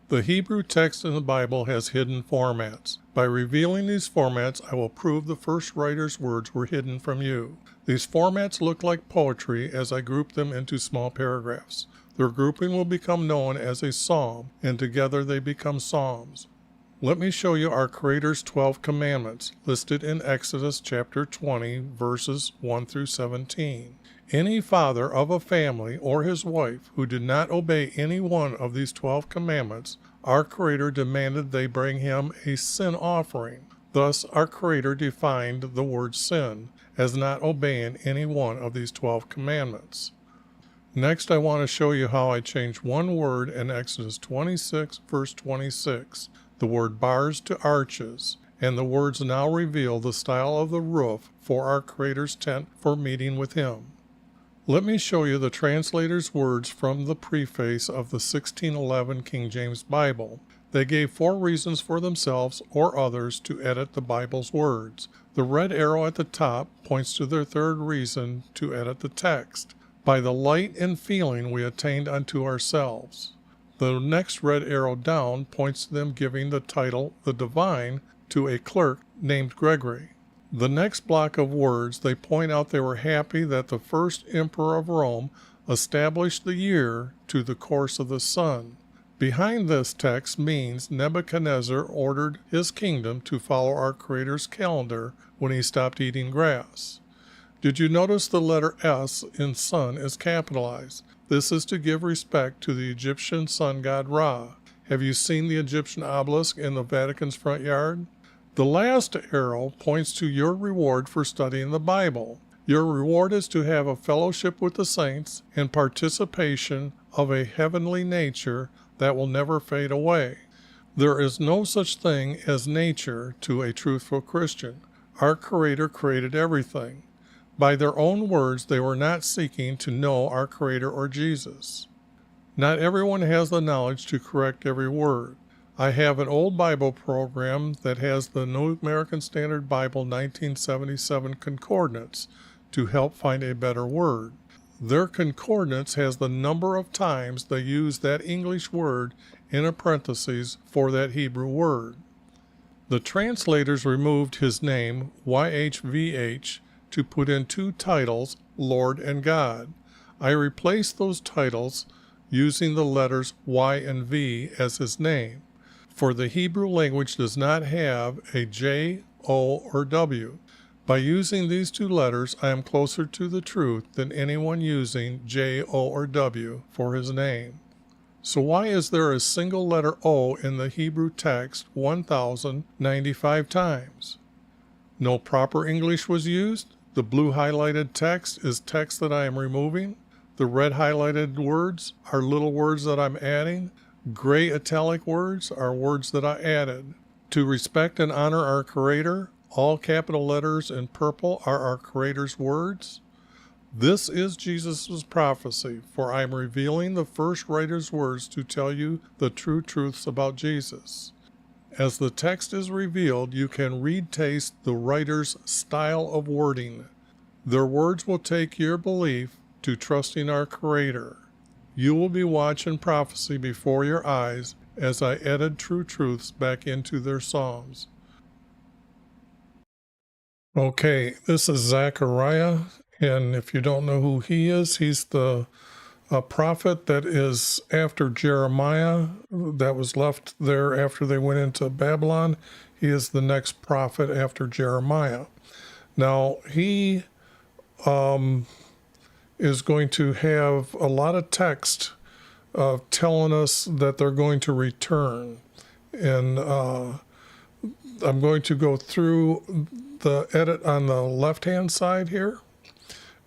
The Hebrew text in the Bible has hidden formats. By revealing these formats, I will prove the first writer's words were hidden from you. These formats look like poetry as I group them into small paragraphs. Their grouping will become known as a psalm, and together they become psalms. Let me show you our Creator's 12 commandments, listed in Exodus chapter 20, verses 1 through 17. Any father of a family or his wife who did not obey any one of these 12 commandments, our Creator demanded they bring him a sin offering. Thus, our Creator defined the word sin as not obeying any one of these 12 commandments. Next, I want to show you how I changed one word in Exodus 26, verse 26, the word bars to arches, and the words now reveal the style of the roof for our Creator's tent for meeting with Him. Let me show you the translator's words from the preface of the 1611 King James Bible. They gave 4 reasons for themselves or others to edit the Bible's words. The red arrow at the top points to their 3rd reason to edit the text. By the light and feeling we attained unto ourselves. The next red arrow down points to them giving the title, the Divine, to a clerk named Gregory. The next block of words, they point out they were happy that the first emperor of Rome established the year to the course of the sun. Behind this text means Nebuchadnezzar ordered his kingdom to follow our Creator's calendar when he stopped eating grass. Did you notice the letter S in sun is capitalized? This is to give respect to the Egyptian sun god Ra. Have you seen the Egyptian obelisk in the Vatican's front yard? The last arrow points to your reward for studying the Bible. Your reward is to have a fellowship with the saints and participation of a heavenly nature that will never fade away. There is no such thing as nature to a truthful Christian. Our Creator created everything. By their own words, they were not seeking to know our Creator or Jesus. Not everyone has the knowledge to correct every word. I have an old Bible program that has the New American Standard Bible 1977 concordance to help find a better word. Their concordance has the number of times they use that English word in a parenthesis for that Hebrew word. The translators removed his name, YHVH, to put in 2 titles, Lord and God. I replaced those titles using the letters Y and V as his name, for the Hebrew language does not have a J, O, or W. By using these 2 letters, I am closer to the truth than anyone using J, O, or W for his name. So why is there a single letter O in the Hebrew text 1,095 times? No proper English was used? The blue highlighted text is text that I am removing. The red highlighted words are little words that I'm adding. Gray italic words are words that I added. To respect and honor our Creator, all capital letters in purple are our Creator's words. This is Jesus' prophecy, for I am revealing the first writer's words to tell you the true truths about Jesus. As the text is revealed, you can taste the writer's style of wording. Their words will take your belief to trusting our Creator. You will be watching prophecy before your eyes as I edit true truths back into their psalms. Okay, this is Zechariah, and if you don't know who he is, he's the prophet that is after Jeremiah, that was left there after they went into Babylon. He is the next prophet after Jeremiah. Now, he is going to have a lot of text telling us that they're going to return. And I'm going to go through the edit on the left-hand side here.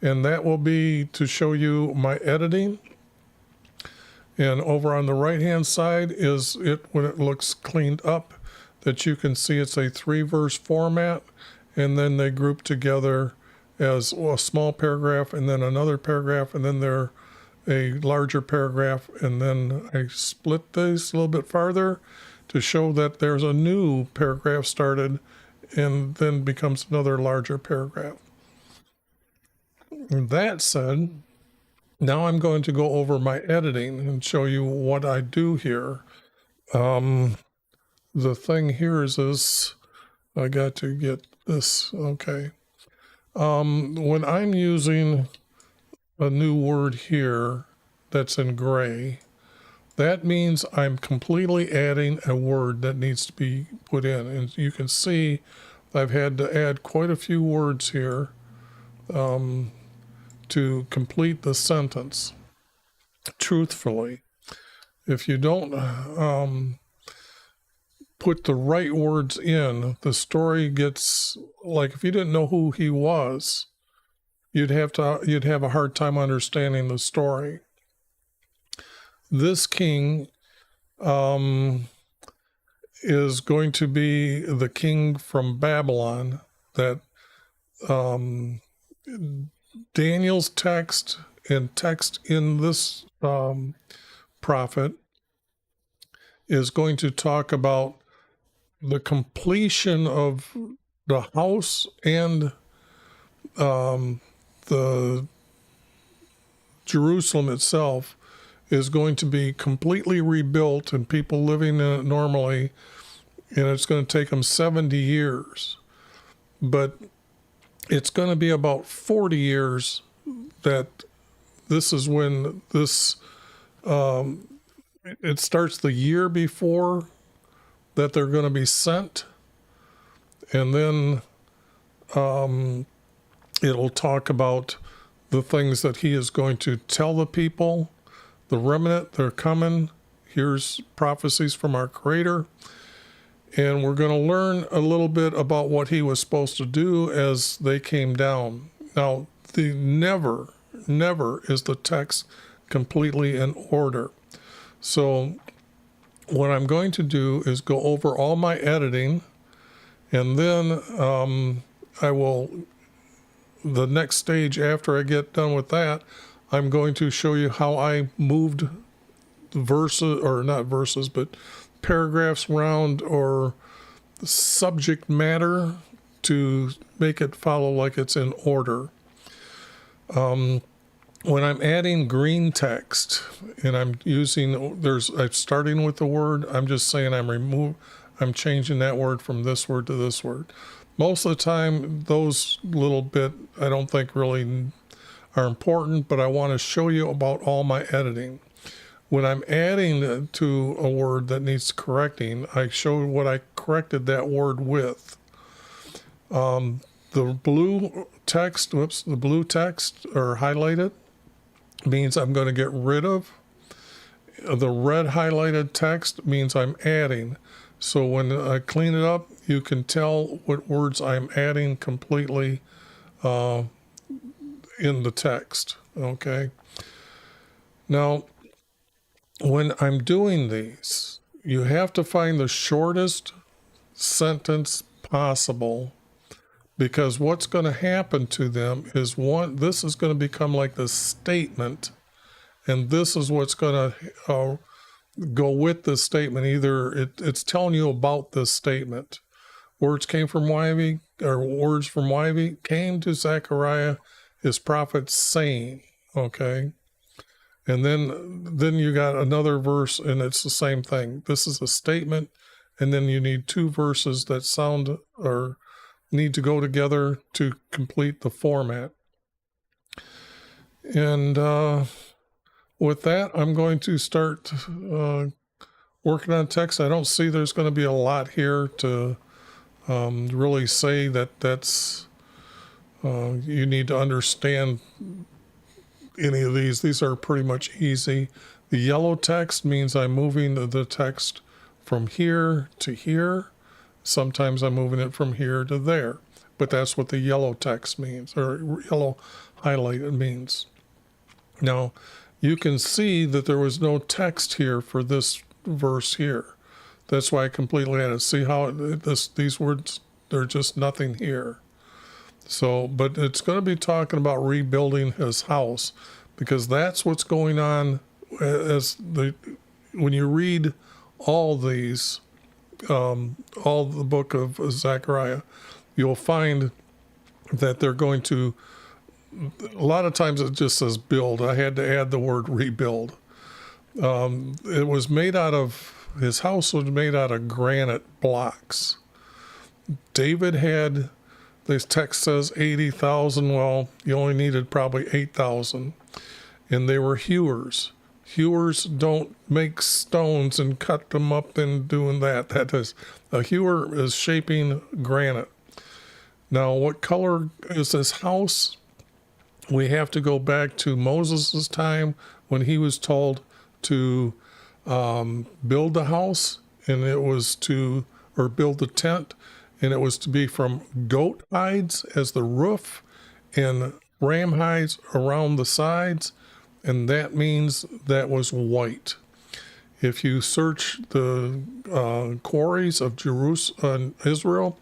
And that will be to show you my editing. And over on the right-hand side is it when it looks cleaned up, that you can see it's a 3-verse format, and then they group together as a small paragraph and then another paragraph, and then they're a larger paragraph, and then I split this a little bit farther to show that there's a new paragraph started and then becomes another larger paragraph. That said, now I'm going to go over my editing and show you what I do here. The thing here is this. I got to get this. Okay. When I'm using a new word here that's in gray, that means I'm completely adding a word that needs to be put in. And you can see I've had to add quite a few words here to complete the sentence truthfully. If you don't put the right words in, the story gets, like, if you didn't know who he was, you'd have a hard time understanding the story. This king is going to be the king from Babylon that Daniel's text and text in this prophet is going to talk about the completion of the house and the Jerusalem itself is going to be completely rebuilt and people living in it normally, and it's going to take them 70 years. But it's going to be about 40 years that this is when this, it starts the year before that they're going to be sent, and then it'll talk about the things that he is going to tell the people, the remnant, they're coming. Here's prophecies from our Creator. And we're going to learn a little bit about what he was supposed to do as they came down. Now, never is the text completely in order. So what I'm going to do is go over all my editing, and then the next stage after I get done with that, I'm going to show you how I moved verses, or not verses, but paragraphs around or subject matter to make it follow like it's in order. When I'm adding green text and I'm starting with the word, I'm just saying I'm changing that word from this word to this word. Most of the time, those little bit I don't think really are important, but I want to show you about all my editing. When I'm adding to a word that needs correcting, I show what I corrected that word with. The blue text or highlighted means I'm going to get rid of. The red highlighted text means I'm adding. So when I clean it up, you can tell what words I'm adding completely in the text. Okay. Now, when I'm doing these, you have to find the shortest sentence possible, because what's going to happen to them is this is going to become like the statement, and this is what's going to go with the statement. Either it's telling you about this statement. Words from Wyvie came to Zechariah, his prophet, saying, okay? And then you got another verse, and it's the same thing. This is a statement, and then you need two verses that sound or need to go together to complete the format. And with that, I'm going to start working on text. I don't see there's going to be a lot here to really say that's you need to understand any of these. These are pretty much easy. The yellow text means I'm moving the text from here to here. Sometimes I'm moving it from here to there, but that's what the yellow text means, or yellow highlighted means. Now, you can see that there was no text here for this verse here. That's why I completely added. See how these words, they're just nothing here. So, but it's going to be talking about rebuilding his house, because that's what's going on when you read all these, all the book of Zechariah, you'll find that they're going to, a lot of times it just says build. I had to add the word rebuild. It was made out of His house was made out of granite blocks. David had, this text says 80,000. Well, you only needed probably 8,000. And they were hewers. Hewers don't make stones and cut them up and doing that. That is, a hewer is shaping granite. Now, what color is this house? We have to go back to Moses' time when he was told to build the house, and it was to, or build the tent, and it was to be from goat hides as the roof and ram hides around the sides, and that means that was white. If you search the quarries of Jerusalem, Israel,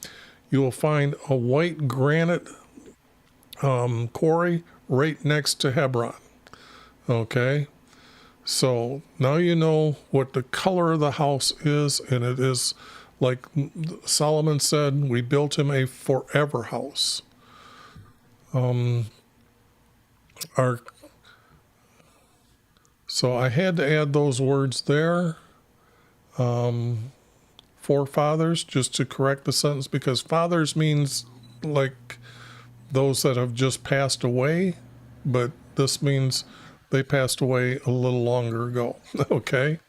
you will find a white granite quarry right next to Hebron. Okay, so now you know what the color of the house is, and it is like Solomon said, we built him a forever house. So I had to add those words there, forefathers, just to correct the sentence, because fathers means like those that have just passed away, but this means they passed away a little longer ago. Okay.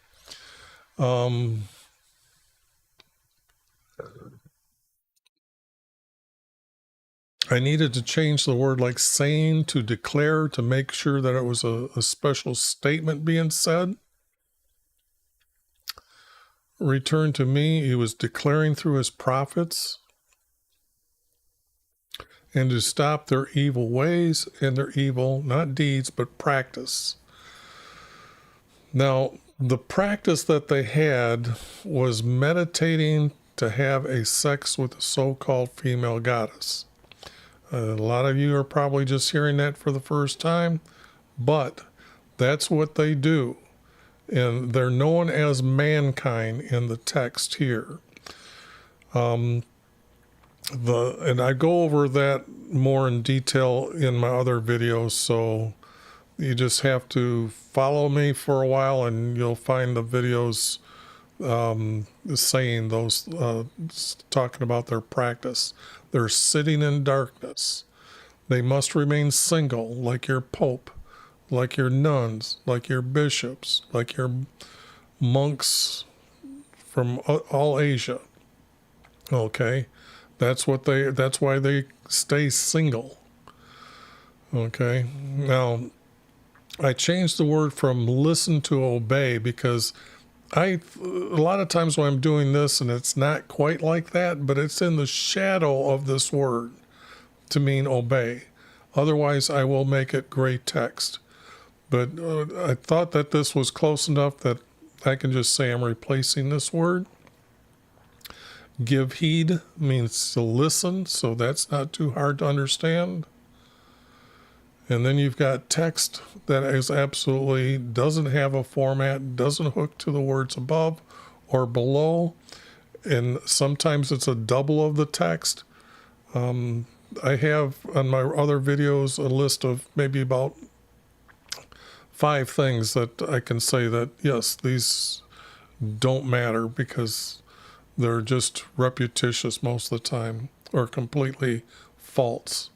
I needed to change the word like saying to declare to make sure that it was a special statement being said. Return to me, he was declaring through his prophets, and to stop their evil ways and their evil, not deeds, but practice. Now, the practice that they had was meditating to have a sex with a so-called female goddess. A lot of you are probably just hearing that for the first time, but that's what they do. And they're known as mankind in the text here. And I go over that more in detail in my other videos, so you just have to follow me for a while and you'll find the videos saying those, talking about their practice. They're sitting in darkness. They must remain single, like your pope, like your nuns, like your bishops, like your monks from all Asia. Okay, that's why they stay single. Okay, now I changed the word from listen to obey, because a lot of times when I'm doing this and it's not quite like that, but it's in the shadow of this word to mean obey. Otherwise, I will make it gray text. But I thought that this was close enough that I can just say I'm replacing this word. Give heed means to listen, so that's not too hard to understand. And then you've got text that is absolutely doesn't have a format, doesn't hook to the words above or below, and sometimes it's a double of the text. I have on my other videos a list of maybe about 5 things that I can say that, yes, these don't matter because they're just repetitious most of the time or completely false.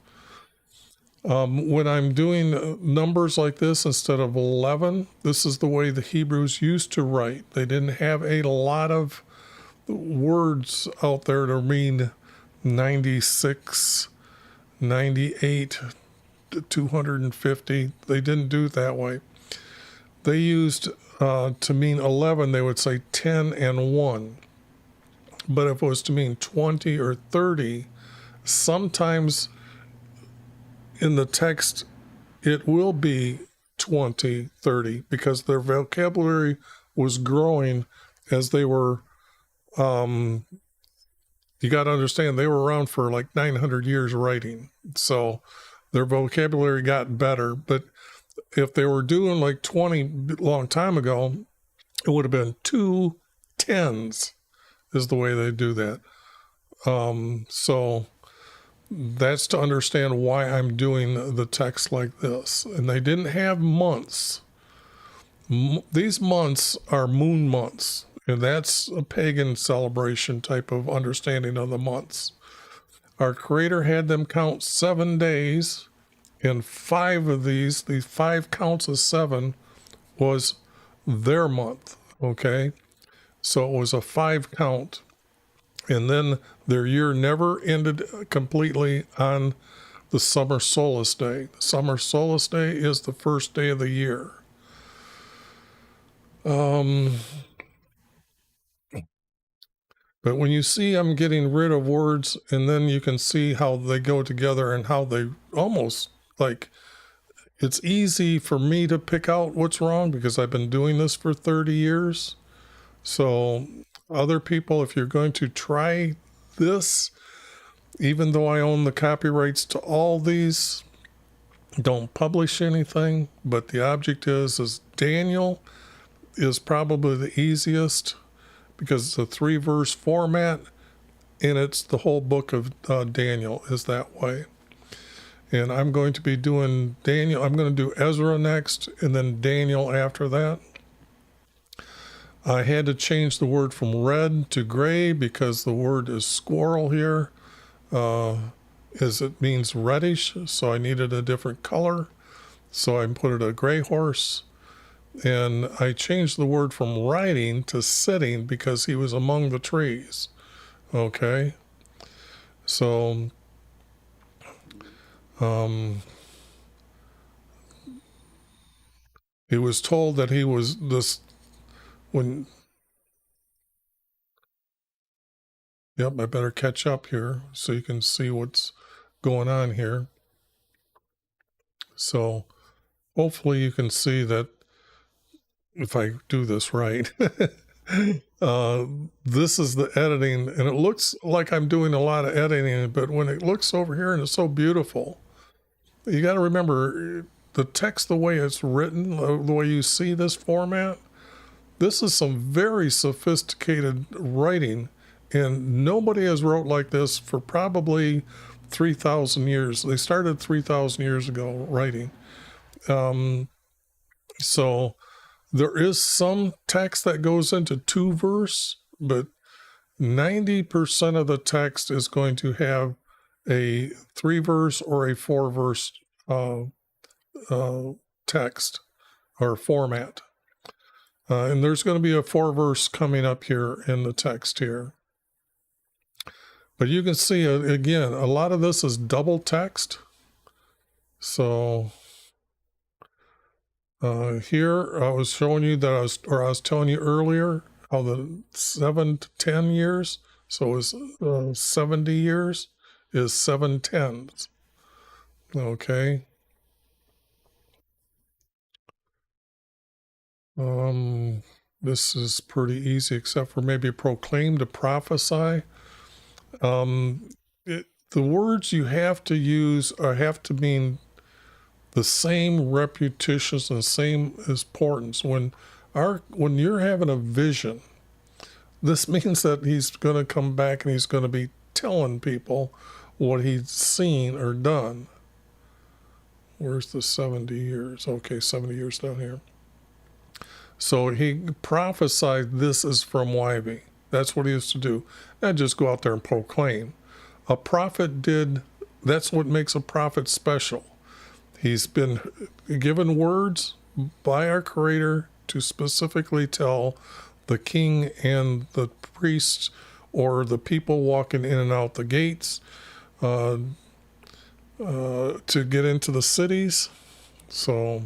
When I'm doing numbers like this instead of 11, this is the way the Hebrews used to write. They didn't have a lot of words out there to mean 96, 98, 250. They didn't do it that way. They used, to mean 11, they would say 10 and 1. But if it was to mean 20 or 30, sometimes in the text, it will be 20, 30, because their vocabulary was growing as they were, you got to understand, they were around for like 900 years writing. So their vocabulary got better. But if they were doing like 20 a long time ago, it would have been 2 10s is the way they do that. So that's to understand why I'm doing the text like this. And they didn't have months. These months are moon months. And that's a pagan celebration type of understanding of the months. Our Creator had them count 7 days, and 5 of these 5 counts of 7, was their month, okay? So it was a 5 count. And then their year never ended completely on the summer solstice day. The summer solstice day is the first day of the year. But when you see I'm getting rid of words, and then you can see how they go together and how they almost like, it's easy for me to pick out what's wrong because I've been doing this for 30 years. So other people, if you're going to try this, even though I own the copyrights to all these, don't publish anything. But the object is Daniel is probably the easiest because it's a 3-verse format, and it's the whole book of Daniel is that way. And I'm going to be doing Daniel. I'm going to do Ezra next, and then Daniel after that. I had to change the word from red to gray because the word is squirrel here, as it means reddish. So I needed a different color. So I put it a gray horse. And I changed the word from riding to sitting because he was among the trees. Okay. So, he was told that he was this when, yep, I better catch up here so you can see what's going on here. So hopefully you can see that if I do this right. This is the editing, and it looks like I'm doing a lot of editing, but when it looks over here and it's so beautiful, you got to remember the text, the way it's written, the way you see this format. This is some very sophisticated writing, and nobody has wrote like this for probably 3,000 years. They started 3,000 years ago writing. So there is some text that goes into 2-verse, but 90% of the text is going to have a 3-verse or a 4-verse text or format. And there's going to be a 4-verse coming up here in the text here. But you can see, again, a lot of this is double text. So here I was showing you that I was telling you earlier how the 7 to 10 years, so it's 70 years is 7 tenths. Okay. This is pretty easy, except for maybe proclaim to prophesy. The words you have to use have to mean the same repetitions and the same importance. When you're having a vision, this means that he's going to come back and he's going to be telling people what he's seen or done. Where's the 70 years? Okay, 70 years down here. So he prophesied, this is from Wyvie. That's what he used to do. Not just go out there and proclaim. A prophet that's what makes a prophet special. He's been given words by our Creator to specifically tell the king and the priests or the people walking in and out the gates to get into the cities. So,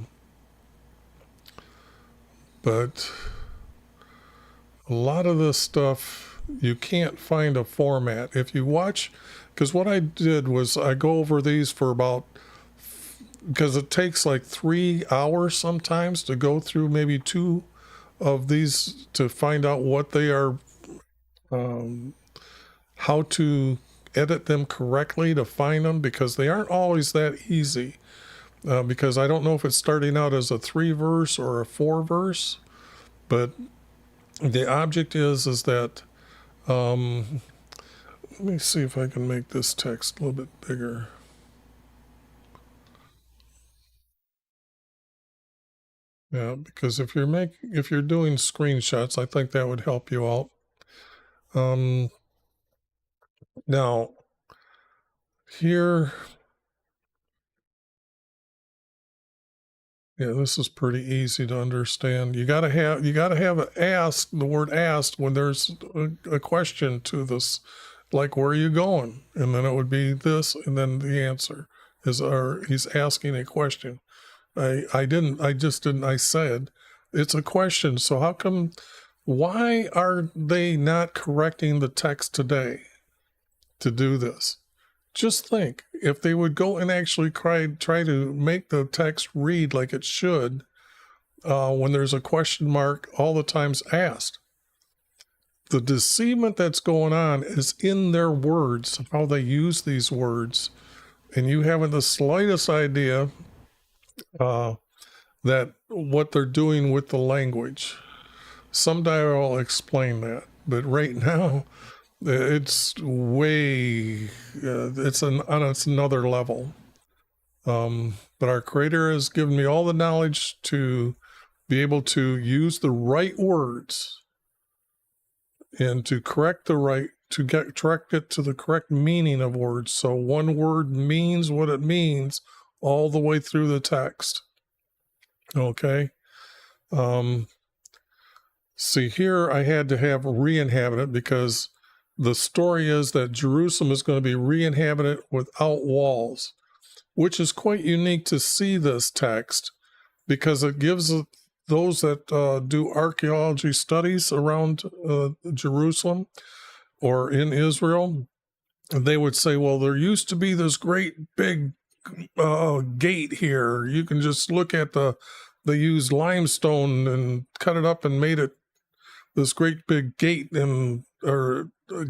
but a lot of this stuff, you can't find a format. If you watch, because what I did was I go over these for because it takes like 3 hours sometimes to go through maybe 2 of these to find out what they are, how to edit them correctly to find them, because they aren't always that easy. Because I don't know if it's starting out as a 3-verse or a 4-verse, but the object is that, let me see if I can make this text a little bit bigger. Yeah, because if you're doing screenshots, I think that would help you out. Um, Now here, yeah, this is pretty easy to understand. You gotta have the word asked when there's a question to this, like where are you going, and then it would be this, and then the answer is, or he's asking a question. I said it's a question. So how come? Why are they not correcting the text today to do this? Just think if they would go and actually try to make the text read like it should, when there's a question mark all the times asked. The deceivement that's going on is in their words, how they use these words, and you haven't the slightest idea that what they're doing with the language. Someday I'll explain that, but right now it's way it's on its another level. But our Creator has given me all the knowledge to be able to use the right words and to correct it to the correct meaning of words. So one word means what it means all the way through the text. Okay. See, here I had to have re-inhabited because the story is that Jerusalem is going to be re-inhabited without walls, which is quite unique to see this text because it gives those that do archaeology studies around Jerusalem or in Israel, they would say, well, there used to be this great big gate here. You can just look at they used limestone and cut it up and made it this great big gate, and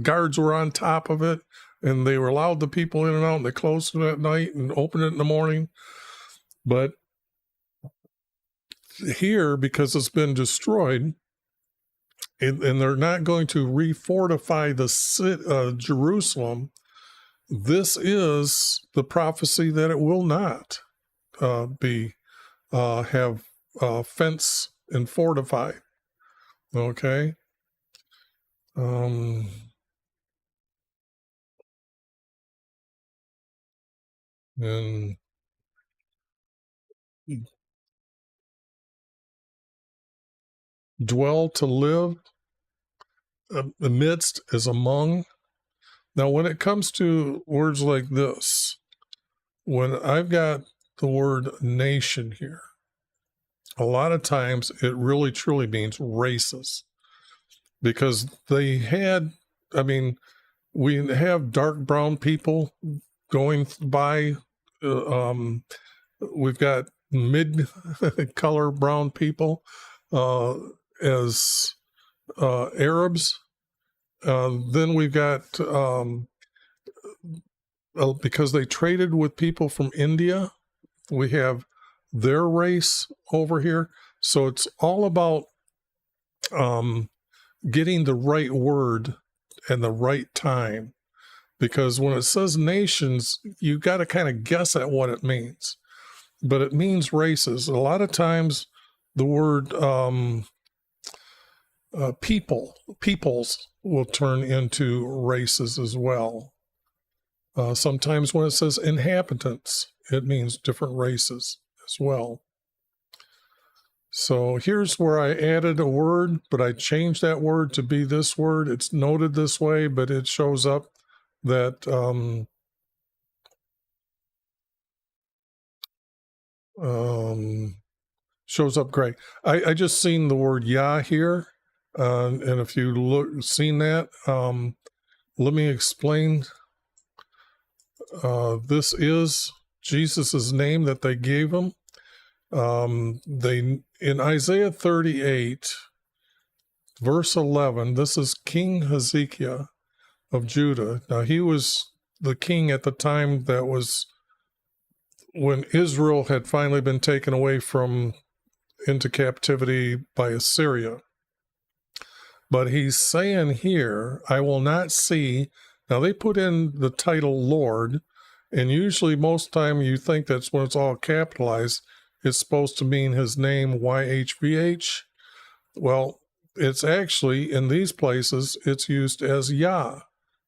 guards were on top of it, and they were allowed the people in and out, and they closed it at night and opened it in the morning. But here, because it's been destroyed, and they're not going to refortify the Jerusalem, this is the prophecy that it will not have fence and fortify. Okay. And dwell to live amidst is among. Now, when it comes to words like this, when I've got the word nation here, a lot of times it really truly means races, because we have dark brown people going by. We've got mid-color brown people as Arabs. Then we've got, because they traded with people from India, we have their race over here. So it's all about getting the right word and the right time. Because when it says nations, you got to kind of guess at what it means. But it means races. A lot of times the word peoples will turn into races as well. Sometimes when it says inhabitants, it means different races as well. So here's where I added a word, but I changed that word to be this word. It's noted this way, but it shows up that shows up gray. I just seen the word Yah here, and if you seen that, let me explain. This is Jesus's name that they gave him. In Isaiah 38, verse 11, this is King Hezekiah of Judah. Now, he was the king at the time that was when Israel had finally been taken away into captivity by Assyria. But he's saying here, I will not see. Now, they put in the title Lord, and usually most time you think that's when it's all capitalized. it's supposed to mean his name, YHVH. Well, it's actually, in these places, it's used as Yah.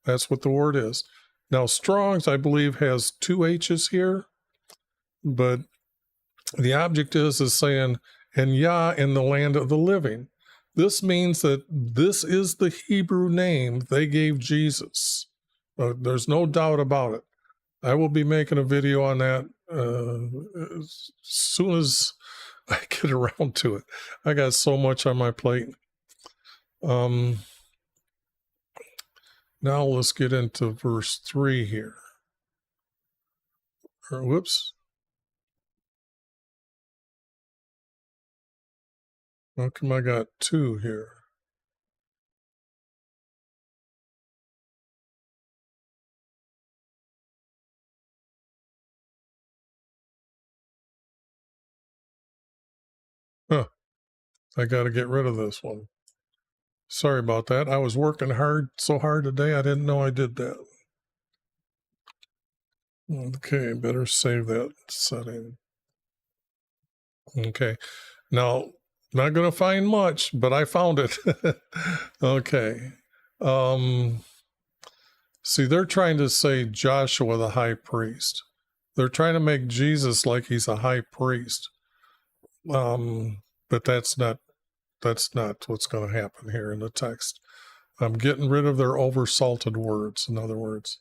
That's what the word is. Now, Strong's, I believe, has 2 H's here, but the object is saying, and Yah in the land of the living. This means that this is the Hebrew name they gave Jesus. There's no doubt about it. I will be making a video on that as soon as I get around to it. I got so much on my plate. Now let's get into verse 3 here. Whoops. How come I got 2 here? Huh. I got to get rid of this one. Sorry about that. I was working so hard today, I didn't know I did that. Okay, better save that setting. Okay. Now, not going to find much, but I found it. Okay. See, they're trying to say Joshua the high priest. They're trying to make Jesus like he's a high priest. But that's not what's going to happen here in the text. I'm getting rid of their oversalted words, in other words.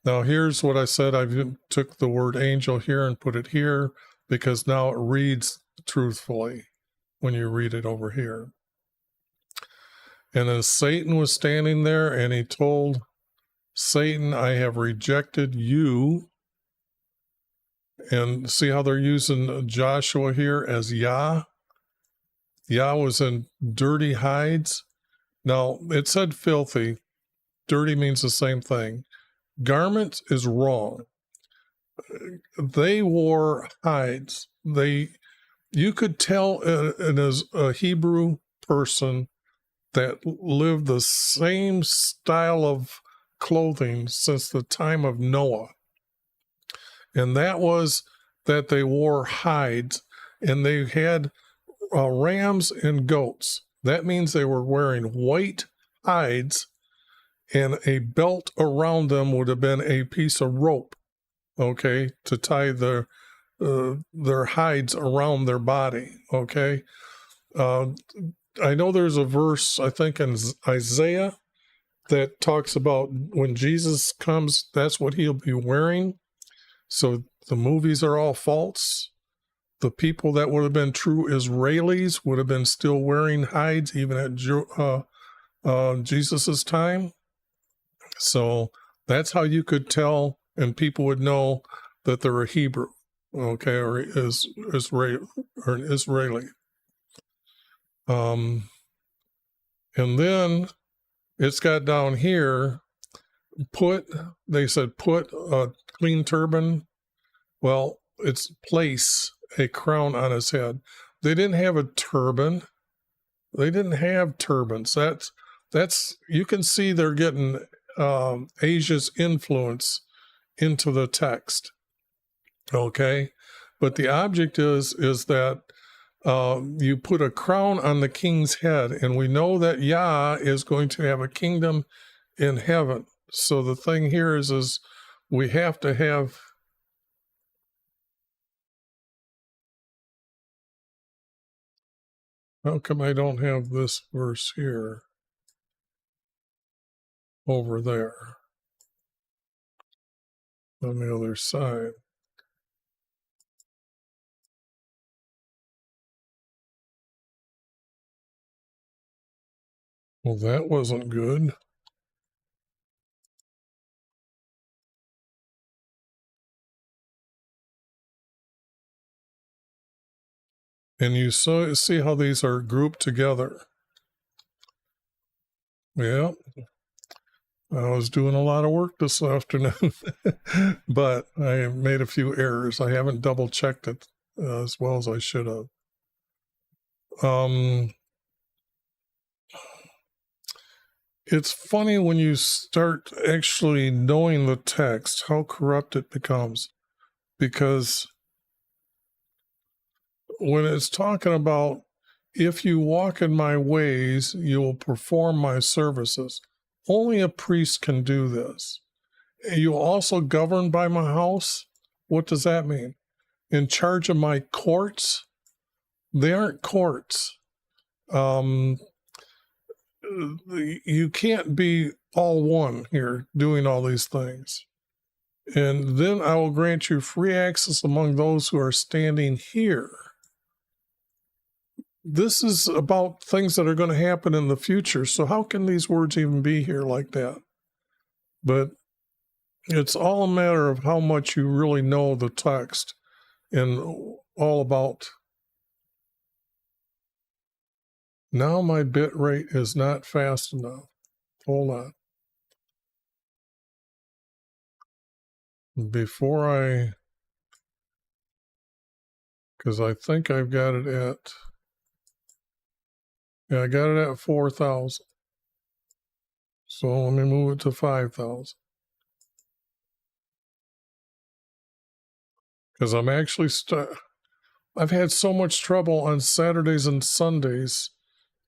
Now, here's what I said. I took the word angel here and put it here because now it reads truthfully when you read it over here. And as Satan was standing there, and he told Satan, I have rejected you. And see how they're using Joshua here as Yah? Yah was in dirty hides. Now, it said filthy. Dirty means the same thing. Garment is wrong. They wore hides. You could tell as a Hebrew person that lived the same style of clothing since the time of Noah. And that was that they wore hides, and they had rams and goats. That means they were wearing white hides, and a belt around them would have been a piece of rope, okay, to tie their hides around their body, okay? I know there's a verse, I think in Isaiah, that talks about when Jesus comes, that's what he'll be wearing. So the movies are all false. The people that would have been true Israelis would have been still wearing hides even at Jesus's time. So that's how you could tell, and people would know that they're a Hebrew, okay, or an Israeli. And then it's got down here, they said put a clean turban. Well, it's place a crown on his head. They didn't have a turban. They didn't have turbans. That's you can see they're getting Asia's influence into the text. Okay, but the object is that you put a crown on the king's head, and we know that Yah is going to have a kingdom in heaven. So the thing here is we have to have. How come I don't have this verse here over there on the other side? Well, that wasn't good. And you see how these are grouped together. Yeah. I was doing a lot of work this afternoon, but I made a few errors. I haven't double checked it as well as I should have. It's funny when you start actually knowing the text, how corrupt it becomes, because when it's talking about, if you walk in my ways, you will perform my services. Only a priest can do this. You also govern by my house. What does that mean? In charge of my courts? They aren't courts. You can't be all one here doing all these things. And then I will grant you free access among those who are standing here. This is about things that are going to happen in the future. So how can these words even be here like that? But it's all a matter of how much you really know the text and all about. Now my bit rate is not fast enough. Hold on. Because I think I've got it at, I got it at 4,000. So let me move it to 5,000. Because I'm actually, I've had so much trouble on Saturdays and Sundays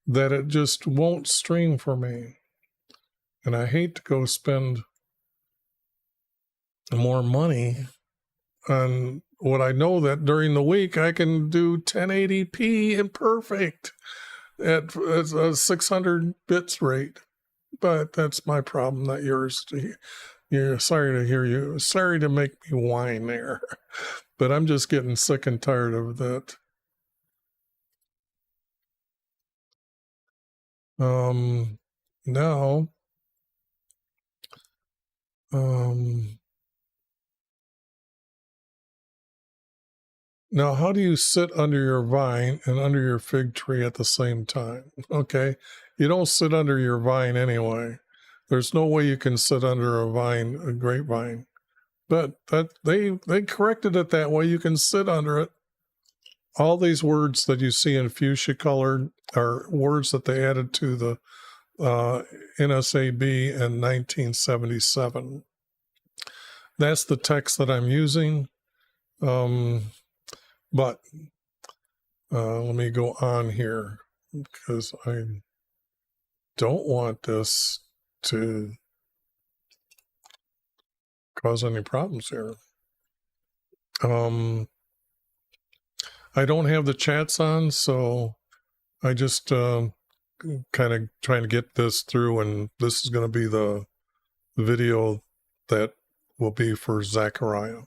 that it just won't stream for me. And I hate to go spend more money on what I know that during the week I can do 1080p and perfect at a 600 bits rate. But that's my problem, not yours. You're sorry to hear you. Sorry to make me whine there. But I'm just getting sick and tired of that. Now, now, how do you sit under your vine and under your fig tree at the same time? Okay, you don't sit under your vine anyway. There's no way you can sit under a vine, a grapevine. But that they corrected it that way. You can sit under it. All these words that you see in fuchsia colored are words that they added to the NSAB in 1977. That's the text that I'm using. But let me go on here because I don't want this to cause any problems here. I don't have the chats on, so I just kind of trying to get this through, and this is going to be the video that will be for Zechariah.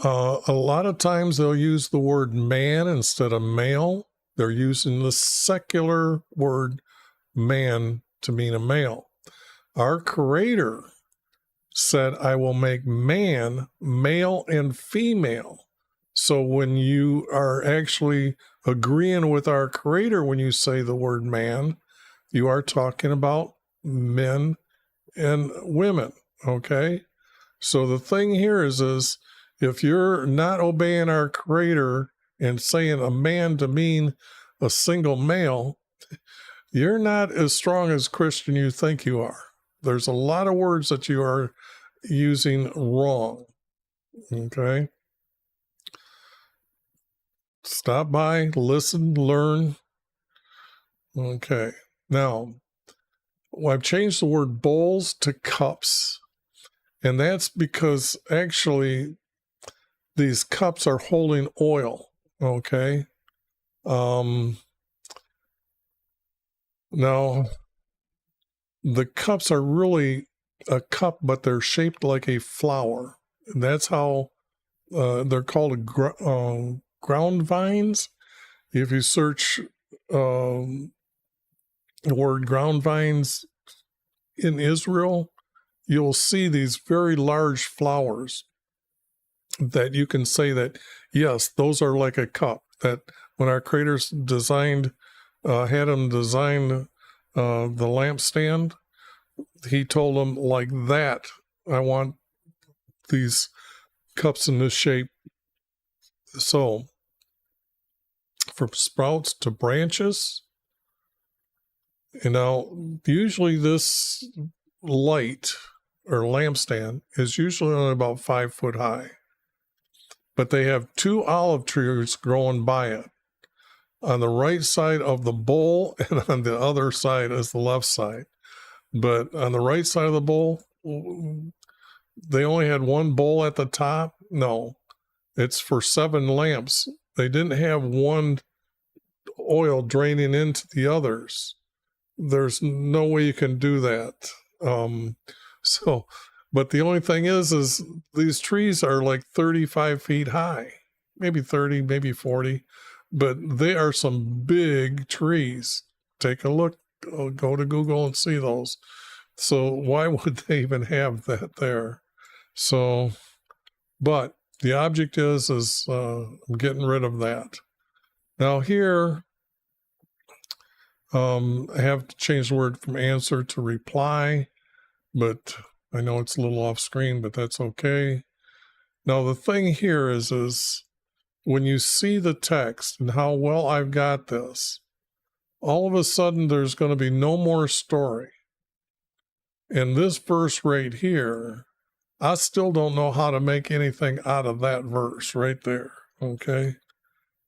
A lot of times they'll use the word man instead of male. They're using the secular word man to mean a male. Our Creator said, I will make man male and female. So when you are actually agreeing with our Creator, when you say the word man, you are talking about men and women, okay? So the thing here is if you're not obeying our Creator and saying a man to mean a single male, you're not as strong as Christian you think you are. There's a lot of words that you are using wrong, okay? Stop by, listen, learn. Okay. Now, I've changed the word bowls to cups. And that's because actually these cups are holding oil. Okay. Now, the cups are really a cup, but they're shaped like a flower. And that's how they're called ground vines. If you search the word ground vines in Israel, you'll see these very large flowers that you can say that, yes, those are like a cup. That when our creators designed, had them design the lampstand, he told them, like that, I want these cups in this shape. So from sprouts to branches, usually this light or lampstand is usually only about 5 foot high. but they have 2 olive trees growing by it. On the right side of the bowl, and on the other side is the left side. But on the right side of the bowl, they only had 1 bowl at the top. No, it's for 7 lamps. They didn't have 1 oil draining into the others. There's no way you can do that. But the only thing is these trees are like 35 feet high, maybe 30, maybe 40, but they are some big trees. Take a look, go to Google and see those. So why would they even have that there? So, but the object is I'm getting rid of that. Now here, I have to change the word from answer to reply, but I know it's a little off screen, but that's okay. Now the thing here is when you see the text and how well I've got this, all of a sudden there's going to be no more story. And this verse right here, I still don't know how to make anything out of that verse right there, okay?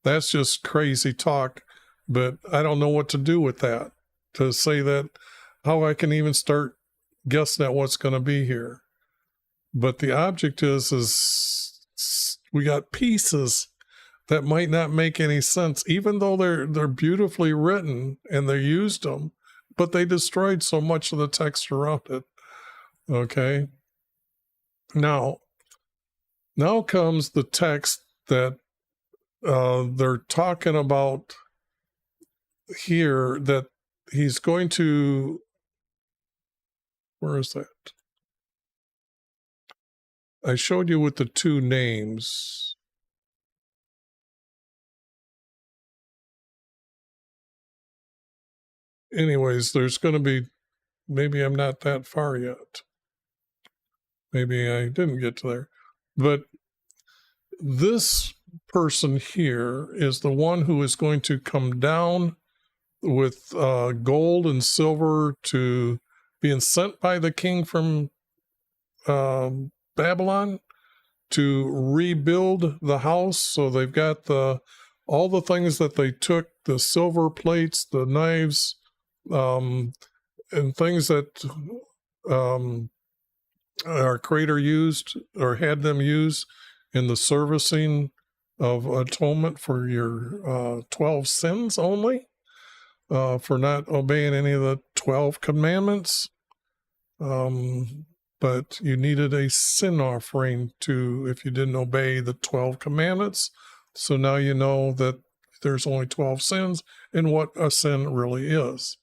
That's just crazy talk, but I don't know what to do with that, to say that, how I can even start guessing at what's going to be here. But the object is we got pieces that might not make any sense, even though they're beautifully written and they used them, but they destroyed so much of the text around it. Okay. Now comes the text that they're talking about here, that he's going to, where is that? I showed you with the 2 names. Anyways, there's going to be, maybe I'm not that far yet. Maybe I didn't get to there. But this person here is the one who is going to come down with gold and silver, to being sent by the king from Babylon to rebuild the house. So they've got all the things that they took, the silver plates, the knives, and things that our Creator used or had them use in the servicing of atonement for your 12 sins only, for not obeying any of the 12 commandments. But you needed a sin offering if you didn't obey the 12 commandments. So now you know that there's only 12 sins and what a sin really is.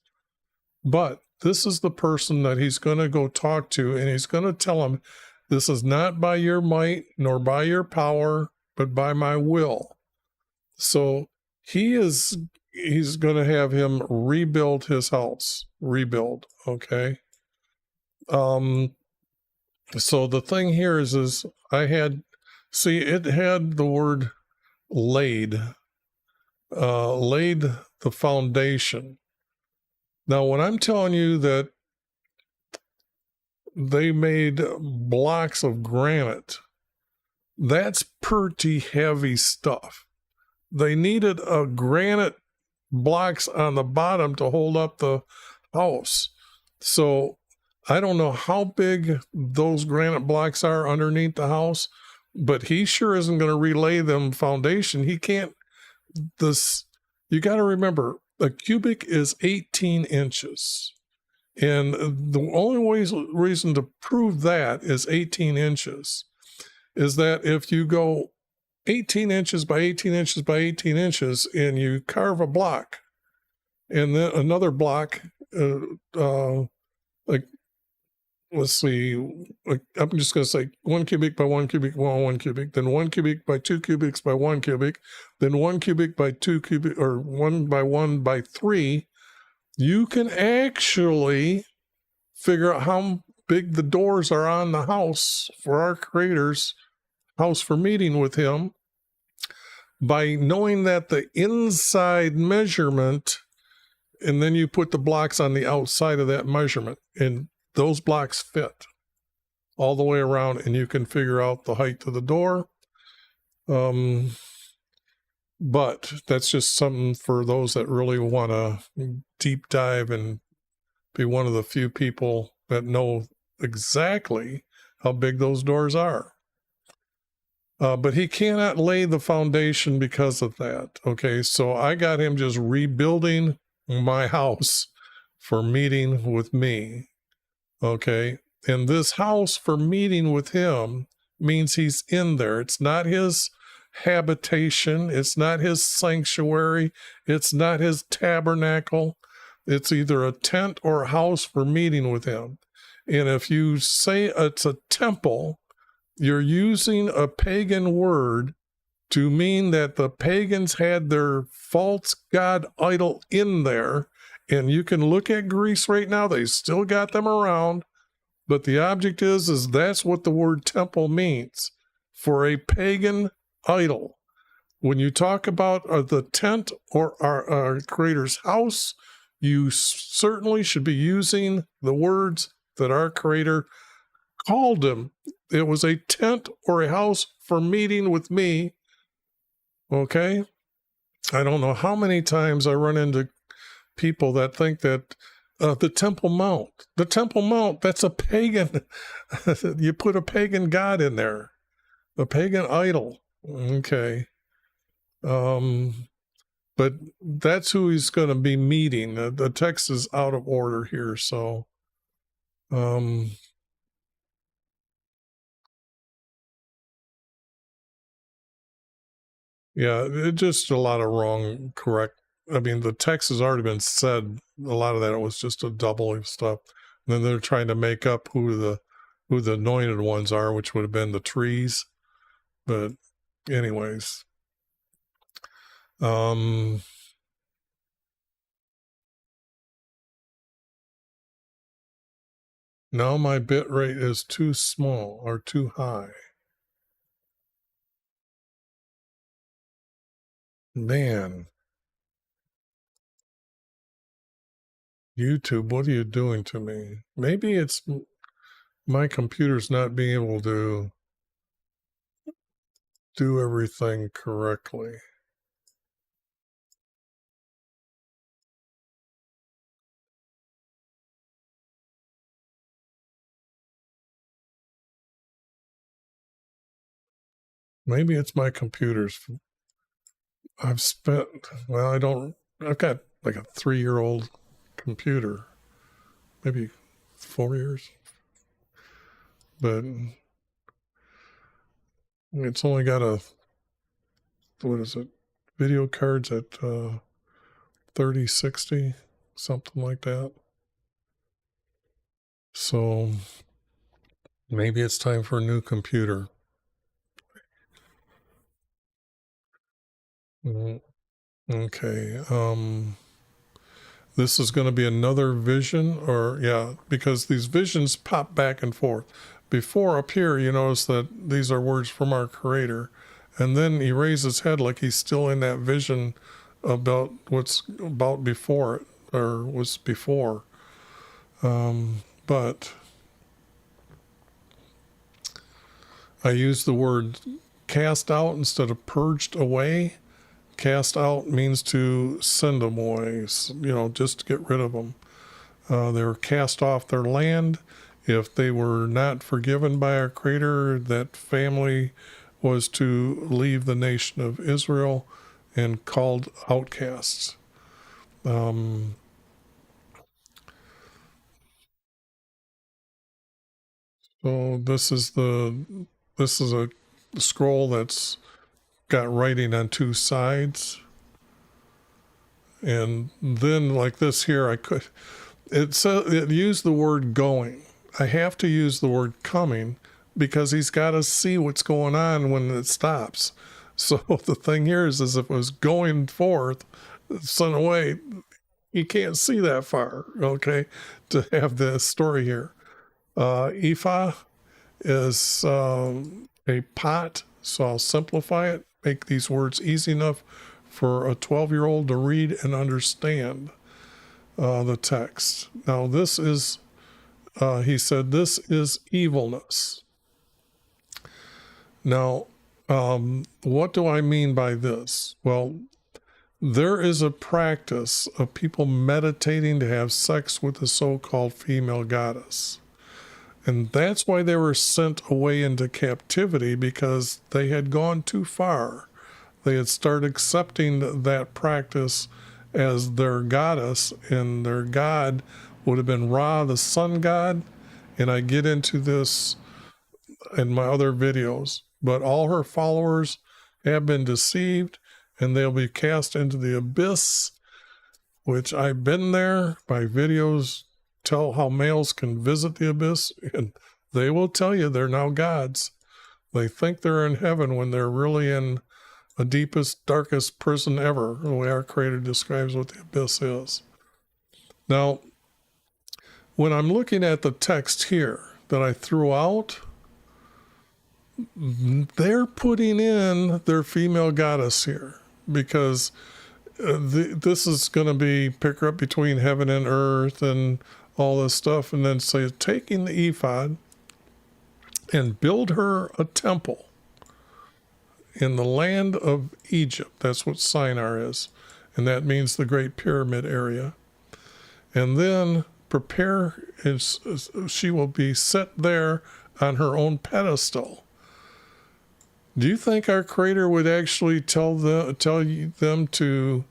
But this is the person that he's going to go talk to, and he's going to tell him, this is not by your might nor by your power, but by my will. So he's going to have him rebuild his house. Rebuild, okay? So the thing here is it had the word laid the foundation. Now, when I'm telling you that they made blocks of granite, that's pretty heavy stuff. They needed a granite blocks on the bottom to hold up the house. So I don't know how big those granite blocks are underneath the house, but he sure isn't going to relay them foundation. He can't. You got to remember, a cubic is 18 inches. And the only reason to prove that is 18 inches is that if you go 18 inches by 18 inches by 18 inches and you carve a block and then another block, like, let's see, like, I'm just going to say 1 cubic by 1 cubic by 1 cubic, then 1 cubic by 2 cubics by 1 cubic, then 1 cubic by 2 cubic, or 1 by 1 by 3, you can actually figure out how big the doors are on the house for our Creator's house for meeting with him by knowing that the inside measurement, and then you put the blocks on the outside of that measurement, and those blocks fit all the way around, and you can figure out the height of the door. But that's just something for those that really want to deep dive and be one of the few people that know exactly how big those doors are. But he cannot lay the foundation because of that. Okay, so I got him just rebuilding my house for meeting with me. Okay, and this house for meeting with him means he's in there. It's not his habitation, it's not his sanctuary, it's not his tabernacle. It's either a tent or a house for meeting with him. And if you say it's a temple, you're using a pagan word to mean that the pagans had their false god idol in there. And you can look at Greece right now, they still got them around. But the object is that's what the word temple means, for a pagan idol. When you talk about the tent or our Creator's house, you certainly should be using the words that our Creator called him. It was a tent or a house for meeting with me. Okay? I don't know how many times I run into people that think that the Temple Mount, that's a pagan. You put a pagan god in there, a pagan idol. Okay. But that's who he's going to be meeting. The text is out of order here, so yeah, it just a lot of wrong correct. I mean, the text has already been said. A lot of that was just a double of stuff. And then they're trying to make up who the anointed ones are, which would have been the trees. But anyways, now my bit rate is too small or too high. Man, YouTube, what are you doing to me? Maybe it's my computer's not being able to do everything correctly. Maybe it's my computer's. I've got like a 3-year-old computer, maybe 4 years, but it's only got what is it, video cards at 3060, something like that. So maybe it's time for a new computer. Okay. This is going to be another vision, because these visions pop back and forth. Before up here, you notice that these are words from our Creator, and then he raised his head like he's still in that vision about what's about before it, or was before. But I use the word cast out instead of purged away. Cast out means to send them away, just to get rid of them. They were cast off their land. If they were not forgiven by our Creator, that family was to leave the nation of Israel and called outcasts. So this is a scroll that's got writing on 2 sides, and then like this here, it used the word going. I have to use the word coming because he's got to see what's going on when it stops. So the thing here is if it was going forth, sent away, you can't see that far, okay, to have the story here. Ephah is a pot, so I'll simplify it, make these words easy enough for a 12-year-old to read and understand the text. Now this is, he said, this is evilness. Now, What do I mean by this? Well, there is a practice of people meditating to have sex with the so-called female goddess. And that's why they were sent away into captivity, because they had gone too far. They had started accepting that practice as their goddess, and their god would have been Ra, the sun god. And I get into this in my other videos. But all her followers have been deceived, and they'll be cast into the abyss, which I've been there. My videos tell how males can visit the abyss, and they will tell you they're now gods. They think they're in heaven when they're really in the deepest, darkest prison ever, the way our Creator describes what the abyss is. Now, when I'm looking at the text here that I threw out, they're putting in their female goddess here, because this is going to be pick up between heaven and earth and all this stuff, and then say taking the ephod and build her a temple in the land of Egypt. That's what Shinar is, and that means the Great Pyramid area. And then prepare, she will be set there on her own pedestal. Do you think our Creator would actually tell them to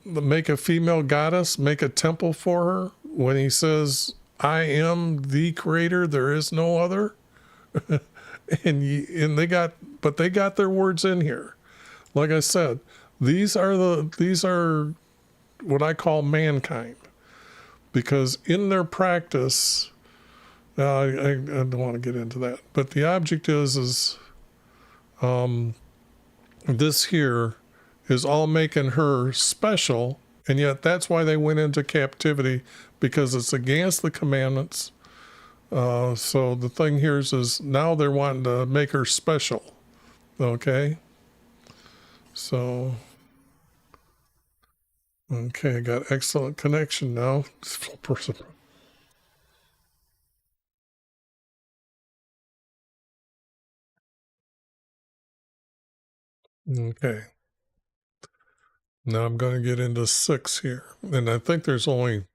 make a female goddess, make a temple for her, when he says, I am the Creator, there is no other? and they got their words in here. Like I said, these are what I call mankind, because in their practice, I don't want to get into that, but the object is this here is all making her special, and yet that's why they went into captivity, because it's against the commandments. So the thing here is now they're wanting to make her special. Okay. So, okay, I got excellent connection now. Okay. Now I'm going to get into 6 here. And I think there's only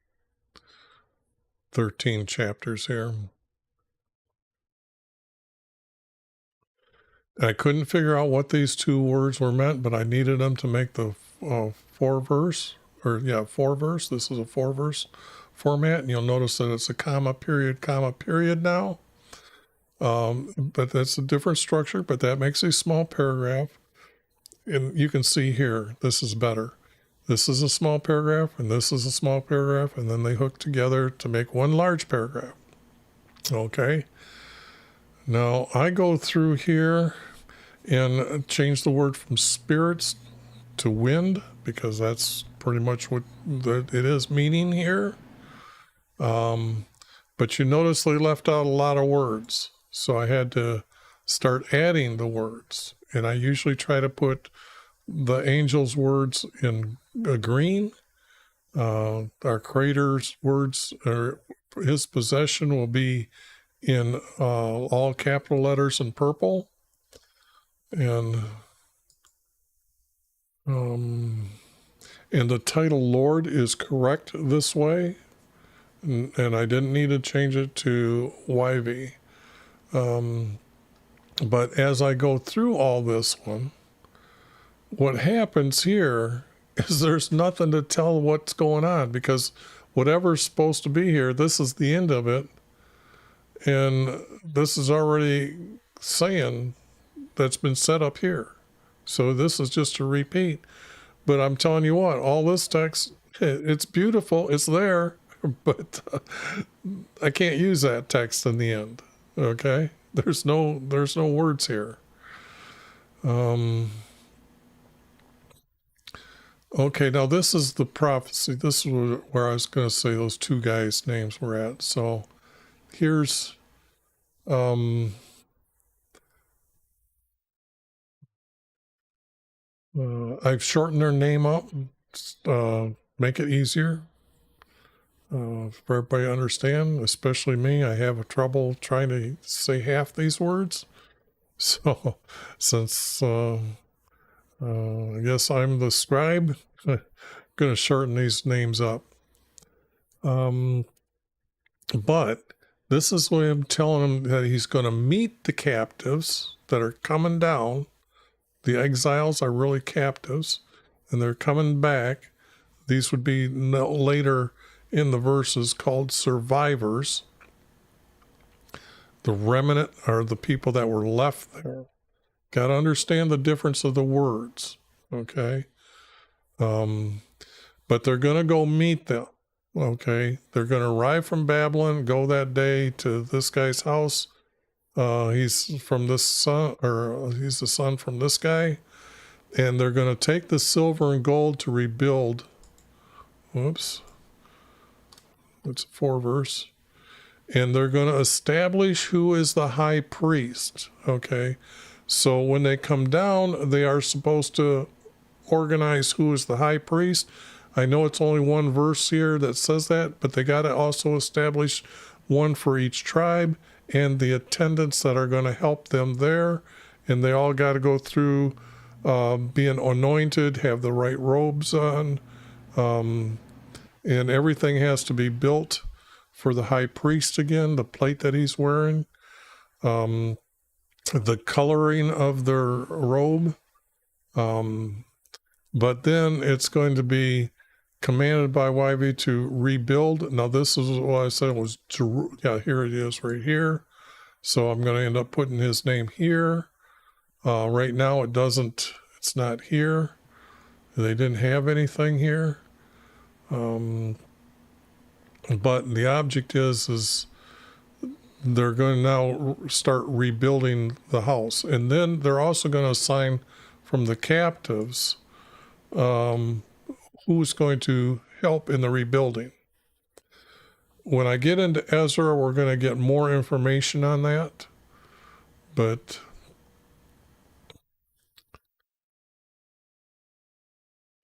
13 chapters here. I couldn't figure out what these 2 words were meant, but I needed them to make the 4-verse. This is a 4-verse format, and you'll notice that it's a comma, period now. But that's a different structure, but that makes a small paragraph. And you can see here, this is better. This is a small paragraph, and this is a small paragraph, and then they hook together to make one large paragraph. Okay. Now I go through here and change the word from spirits to wind, because that's pretty much what it is meaning here. But you notice they left out a lot of words, so I had to start adding the words. And I usually try to put the angel's words in green. Our Creator's words, or his possession, will be in all capital letters in purple. And the title Lord is correct this way. And I didn't need to change it to YV. But as I go through all this one, what happens here is there's nothing to tell what's going on, because whatever's supposed to be here, this is the end of it. And this is already saying that's been set up here. So this is just a repeat. But I'm telling you what, all this text, it's beautiful, it's there, but I can't use that text in the end. Okay? There's no words here. Okay, now this is the prophecy. This is where I was going to say those 2 guys' names were at. So here's I've shortened their name up, make it easier for everybody to understand, especially me. I have trouble trying to say half these words. So, since I guess I'm the scribe, I'm going to shorten these names up. But this is what I'm telling him, that he's going to meet the captives that are coming down. The exiles are really captives, and they're coming back. These would be later in the verses called survivors. The remnant are the people that were left there. Got to understand the difference of the words, okay? But they're going to go meet them, okay? They're going to arrive from Babylon, go that day to this guy's house. He's from this son, or he's the son from this guy. And they're going to take the silver and gold to rebuild. Whoops. It's a 4 verse. And they're going to establish who is the high priest, okay? So when they come down, they are supposed to organize who is the high priest. I know it's only 1 verse here that says that, but they got to also establish one for each tribe and the attendants that are going to help them there. And they all got to go through being anointed, have the right robes on, and everything has to be built for the high priest again, the plate that he's wearing, the coloring of their robe. But then it's going to be commanded by YV to rebuild. Now, this is what I said was, here it is right here. So I'm going to end up putting his name here. Right now it's not here. They didn't have anything here. But the object is they're going to now start rebuilding the house. And then they're also going to assign from the captives who's going to help in the rebuilding. When I get into Ezra, we're going to get more information on that. But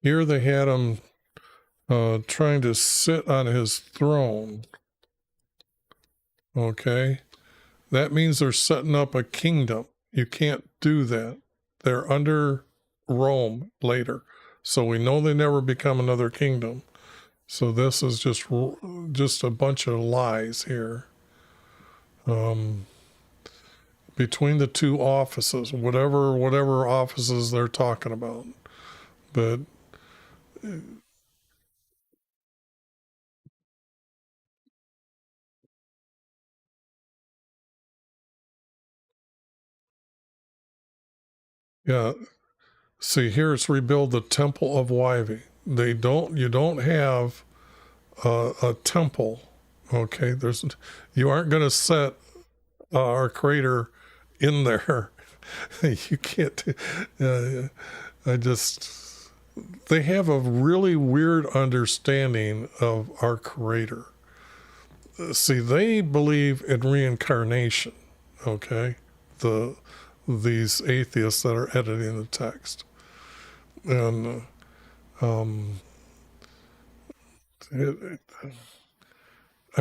here they had him trying to sit on his throne. Okay. That means they're setting up a kingdom. You can't do that. They're under Rome later. So we know they never become another kingdom. So this is just a bunch of lies here. Between the 2 offices, whatever offices they're talking about. But yeah, see here it's rebuild the temple of Wyvie. You don't have a temple, okay? You aren't going to set our creator in there. You can't. They have a really weird understanding of our creator. See, they believe in reincarnation, okay? These atheists that are editing the text. And I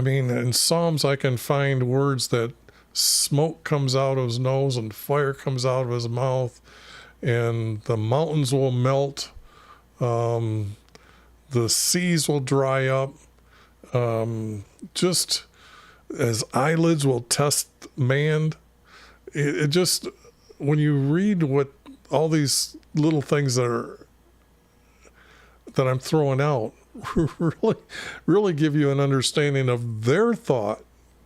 mean, in Psalms, I can find words that smoke comes out of his nose and fire comes out of his mouth, and the mountains will melt, the seas will dry up, just as eyelids will test man. It just, when you read what all these little things that I'm throwing out, really give you an understanding of their thought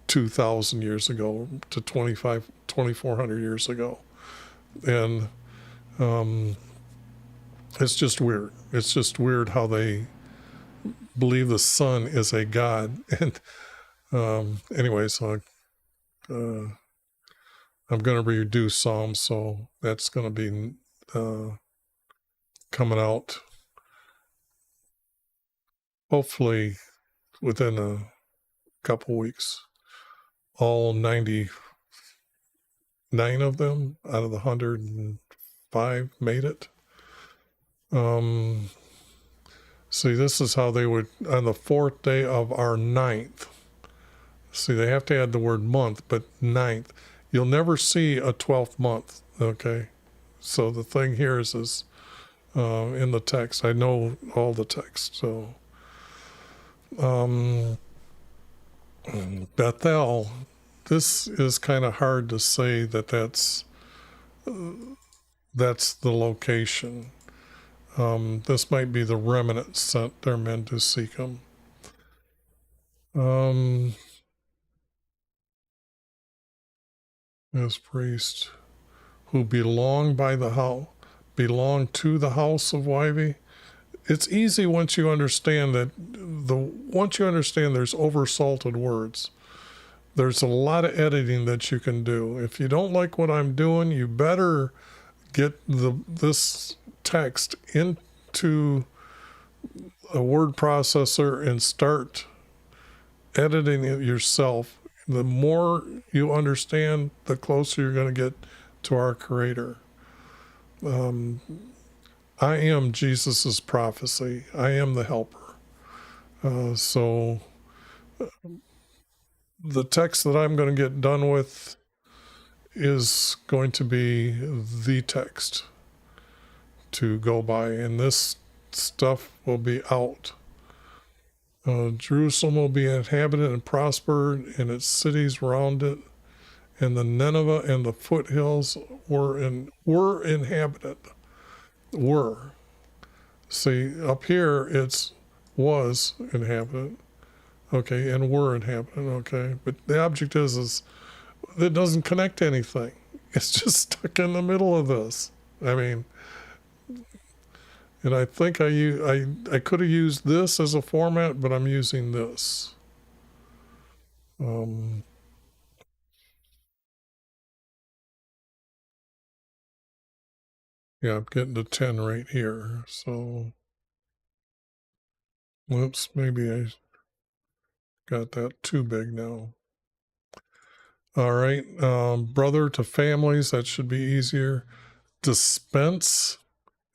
2,000 years ago to 2,400 years ago. And it's just weird. It's just weird how they believe the sun is a god. And anyway, so I'm going to redo Psalms, so that's going to be coming out hopefully within a couple weeks. All 99 of them out of the 105 made it. See, this is how they would, on the 4th day of our 9th. See, they have to add the word month, but 9th. you'll never see a 12th month. Okay. So the thing here is in the text. I know all the text. So Bethel, this is kind of hard to say that's the location. This might be the remnant sent their men to seek him. As priests who belong to the house of Wivey. It's easy once you understand that there's oversalted words. There's a lot of editing that you can do. If you don't like what I'm doing, you better get this text into a word processor and start editing it yourself. The more you understand, the closer you're going to get to our Creator. I am Jesus's prophecy. I am the helper. So the text that I'm going to get done with is going to be the text to go by, and this stuff will be out. Jerusalem will be inhabited and prospered, and its cities round it, and the Nineveh and the foothills were inhabited. Were. See, up here it's was inhabited. Okay, and were inhabited. Okay, but the object is it doesn't connect to anything. It's just stuck in the middle of this. I mean, and I think I could have used this as a format, but I'm using this. Yeah, I'm getting to 10 right here. So, whoops, maybe I got that too big now. All right, brother to families, that should be easier. Dispense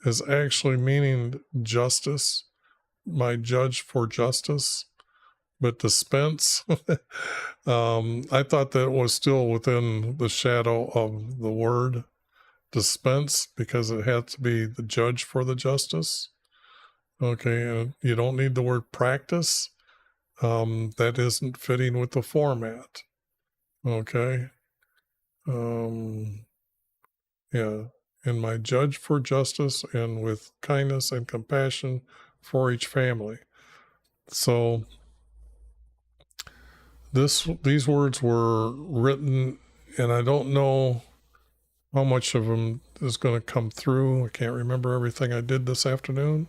is actually meaning justice, my judge for justice. But dispense, I thought that was still within the shadow of the word dispense because it had to be the judge for the justice. Okay, and you don't need the word practice. That isn't fitting with the format. Okay. Yeah. And my judge for justice and with kindness and compassion for each family. So these words were written, and I don't know how much of them is going to come through. I can't remember everything I did this afternoon,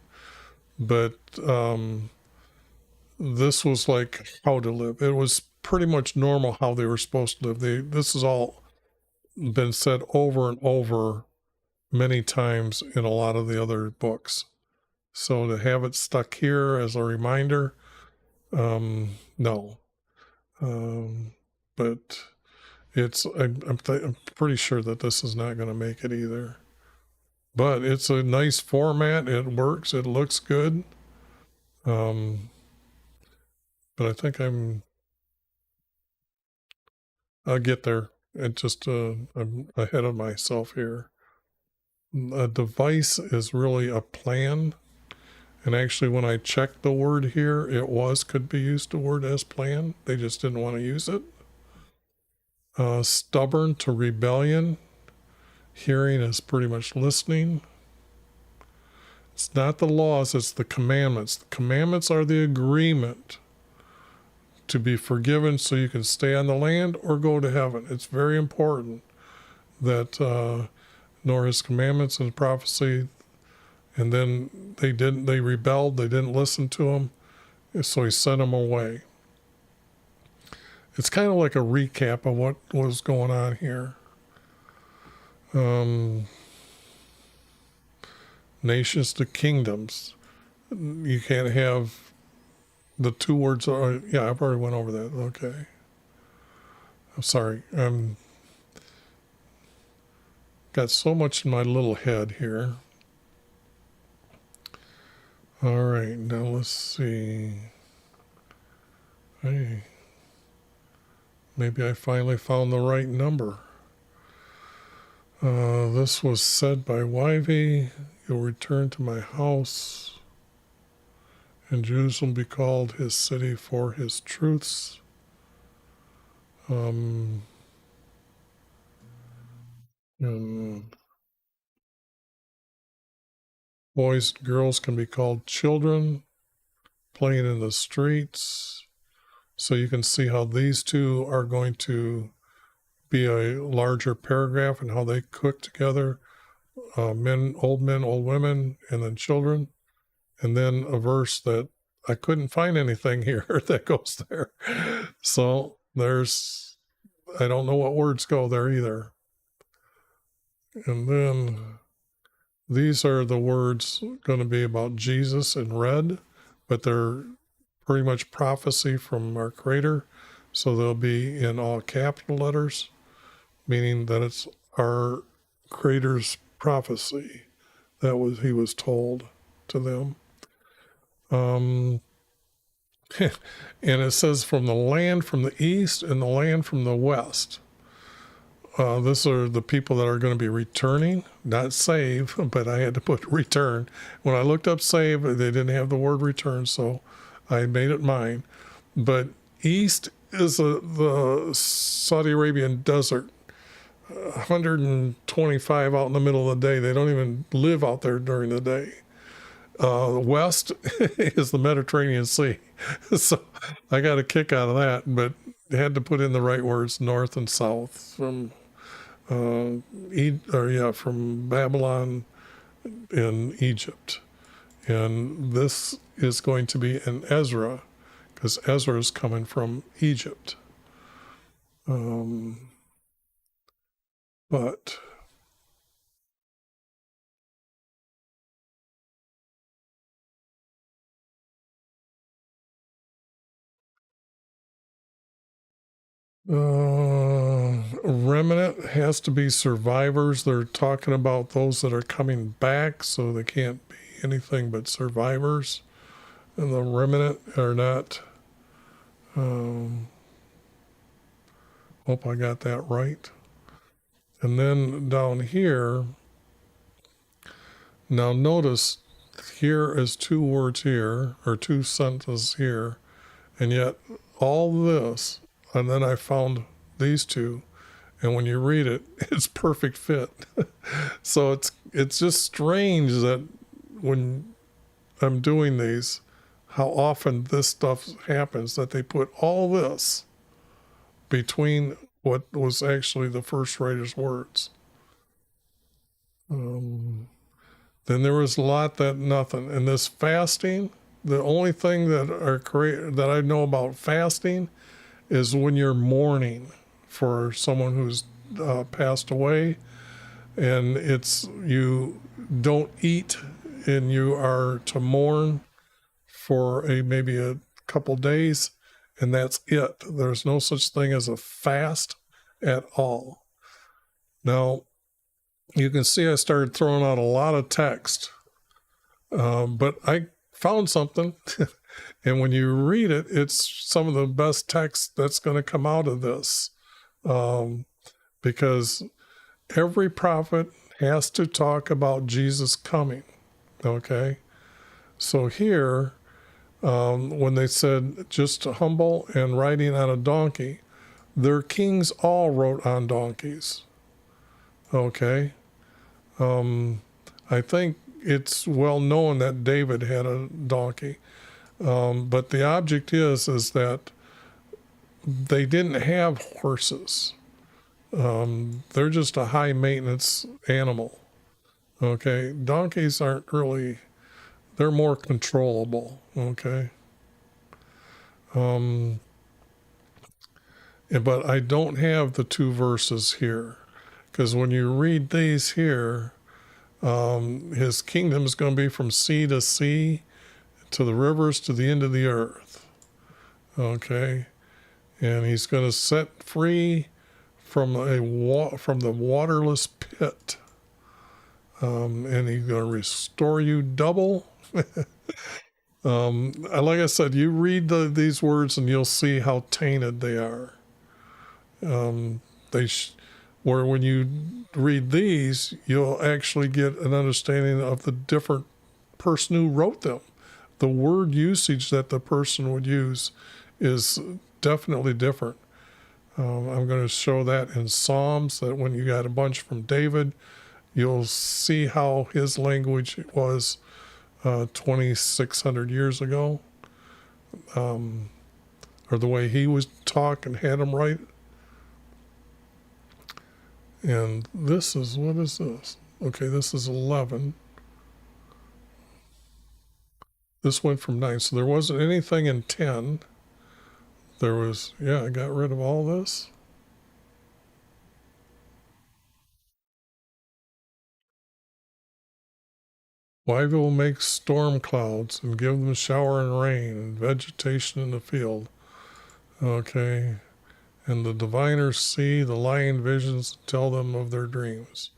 but this was like how to live. It was pretty much normal how they were supposed to live. This has all been said over and over many times in a lot of the other books. So to have it stuck here as a reminder, no. But I'm pretty sure that this is not going to make it either. But it's a nice format. It works. It looks good. But I think I'll get there. I'm ahead of myself here. A device is really a plan. And actually, when I checked the word here, could be used the word as plan. They just didn't want to use it. Stubborn to rebellion. Hearing is pretty much listening. It's not the laws, it's the commandments. The commandments are the agreement to be forgiven so you can stay on the land or go to heaven. It's very important that nor his commandments and prophecy, and then they rebelled, they didn't listen to him, so he sent them away. It's kind of like a recap of what was going on here. Nations to kingdoms. You can't have the two words. Yeah, I've already went over that. Okay. I'm sorry. Got so much in my little head here. All right, now let's see. Hey, maybe I finally found the right number. This was said by Wivey, you'll return to my house, and Jerusalem be called his city for his truths. And boys and girls can be called children, playing in the streets. So you can see how these two are going to be a larger paragraph and how they cook together. Men, old women, and then children. And then a verse that I couldn't find anything here that goes there. So I don't know what words go there either. And then these are the words going to be about Jesus in red, but they're pretty much prophecy from our Creator. So they'll be in all capital letters, meaning that it's our Creator's prophecy that he was told to them. And it says from the land from the east and the land from the west. These are the people that are going to be returning, not save, but I had to put return. When I looked up save, they didn't have the word return, so I made it mine. But east is the Saudi Arabian desert, 125 out in the middle of the day. They don't even live out there during the day. West is the Mediterranean Sea. So I got a kick out of that, but had to put in the right words, north and south, from from Babylon in Egypt. And this is going to be in Ezra, because Ezra is coming from Egypt. But remnant has to be survivors. They're talking about those that are coming back, so they can't be anything but survivors. And the remnant are not. Hope I got that right. And then down here, now notice here is two words here, or two sentences here, and yet all this, and then I found these two, and when you read it, it's perfect fit. So it's just strange that when I'm doing these, how often this stuff happens, that they put all this between what was actually the first writer's words. Then there was a lot that nothing. And this fasting, the only thing that I know about fasting is when you're mourning for someone who's passed away, and you don't eat and you are to mourn for maybe a couple days, and that's it. There's no such thing as a fast at all. Now, you can see I started throwing out a lot of text, but I found something. And when you read it, it's some of the best text that's going to come out of this, because every prophet has to talk about Jesus coming. Okay? So here, when they said just humble and riding on a donkey, their kings all rode on donkeys. Okay? I think it's well known that David had a donkey. But the object is that they didn't have horses. They're just a high maintenance animal. Okay? Donkeys aren't really, they're more controllable. Okay? But I don't have the two verses here, because when you read these here, his kingdom is going to be from sea to sea, to the rivers, to the end of the earth. Okay? And he's going to set free from the waterless pit. And he's going to restore you double. Like I said, you read these words and you'll see how tainted they are. Where when you read these, you'll actually get an understanding of the different person who wrote them. The word usage that the person would use is definitely different. I'm going to show that in Psalms, that when you got a bunch from David, you'll see how his language was 2,600 years ago, or the way he was talk and had them write. And this is, what is this? Okay, this is 11. This went from 9. So there wasn't anything in 10. There was, yeah, I got rid of all this. Why will make storm clouds and give them shower and rain and vegetation in the field. Okay. And the diviners see the lying visions and tell them of their dreams.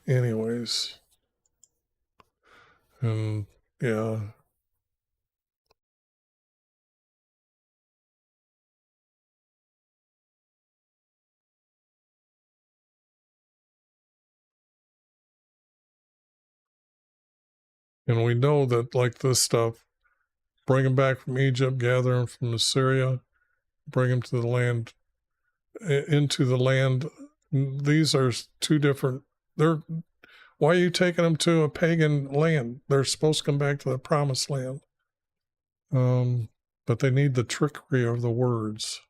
Anyways. And yeah. And we know that, like, this stuff, bring them back from Egypt, gather them from Assyria, bring them to the land, into the land. These are two different, why are you taking them to a pagan land? They're supposed to come back to the promised land. But they need the trickery of the words.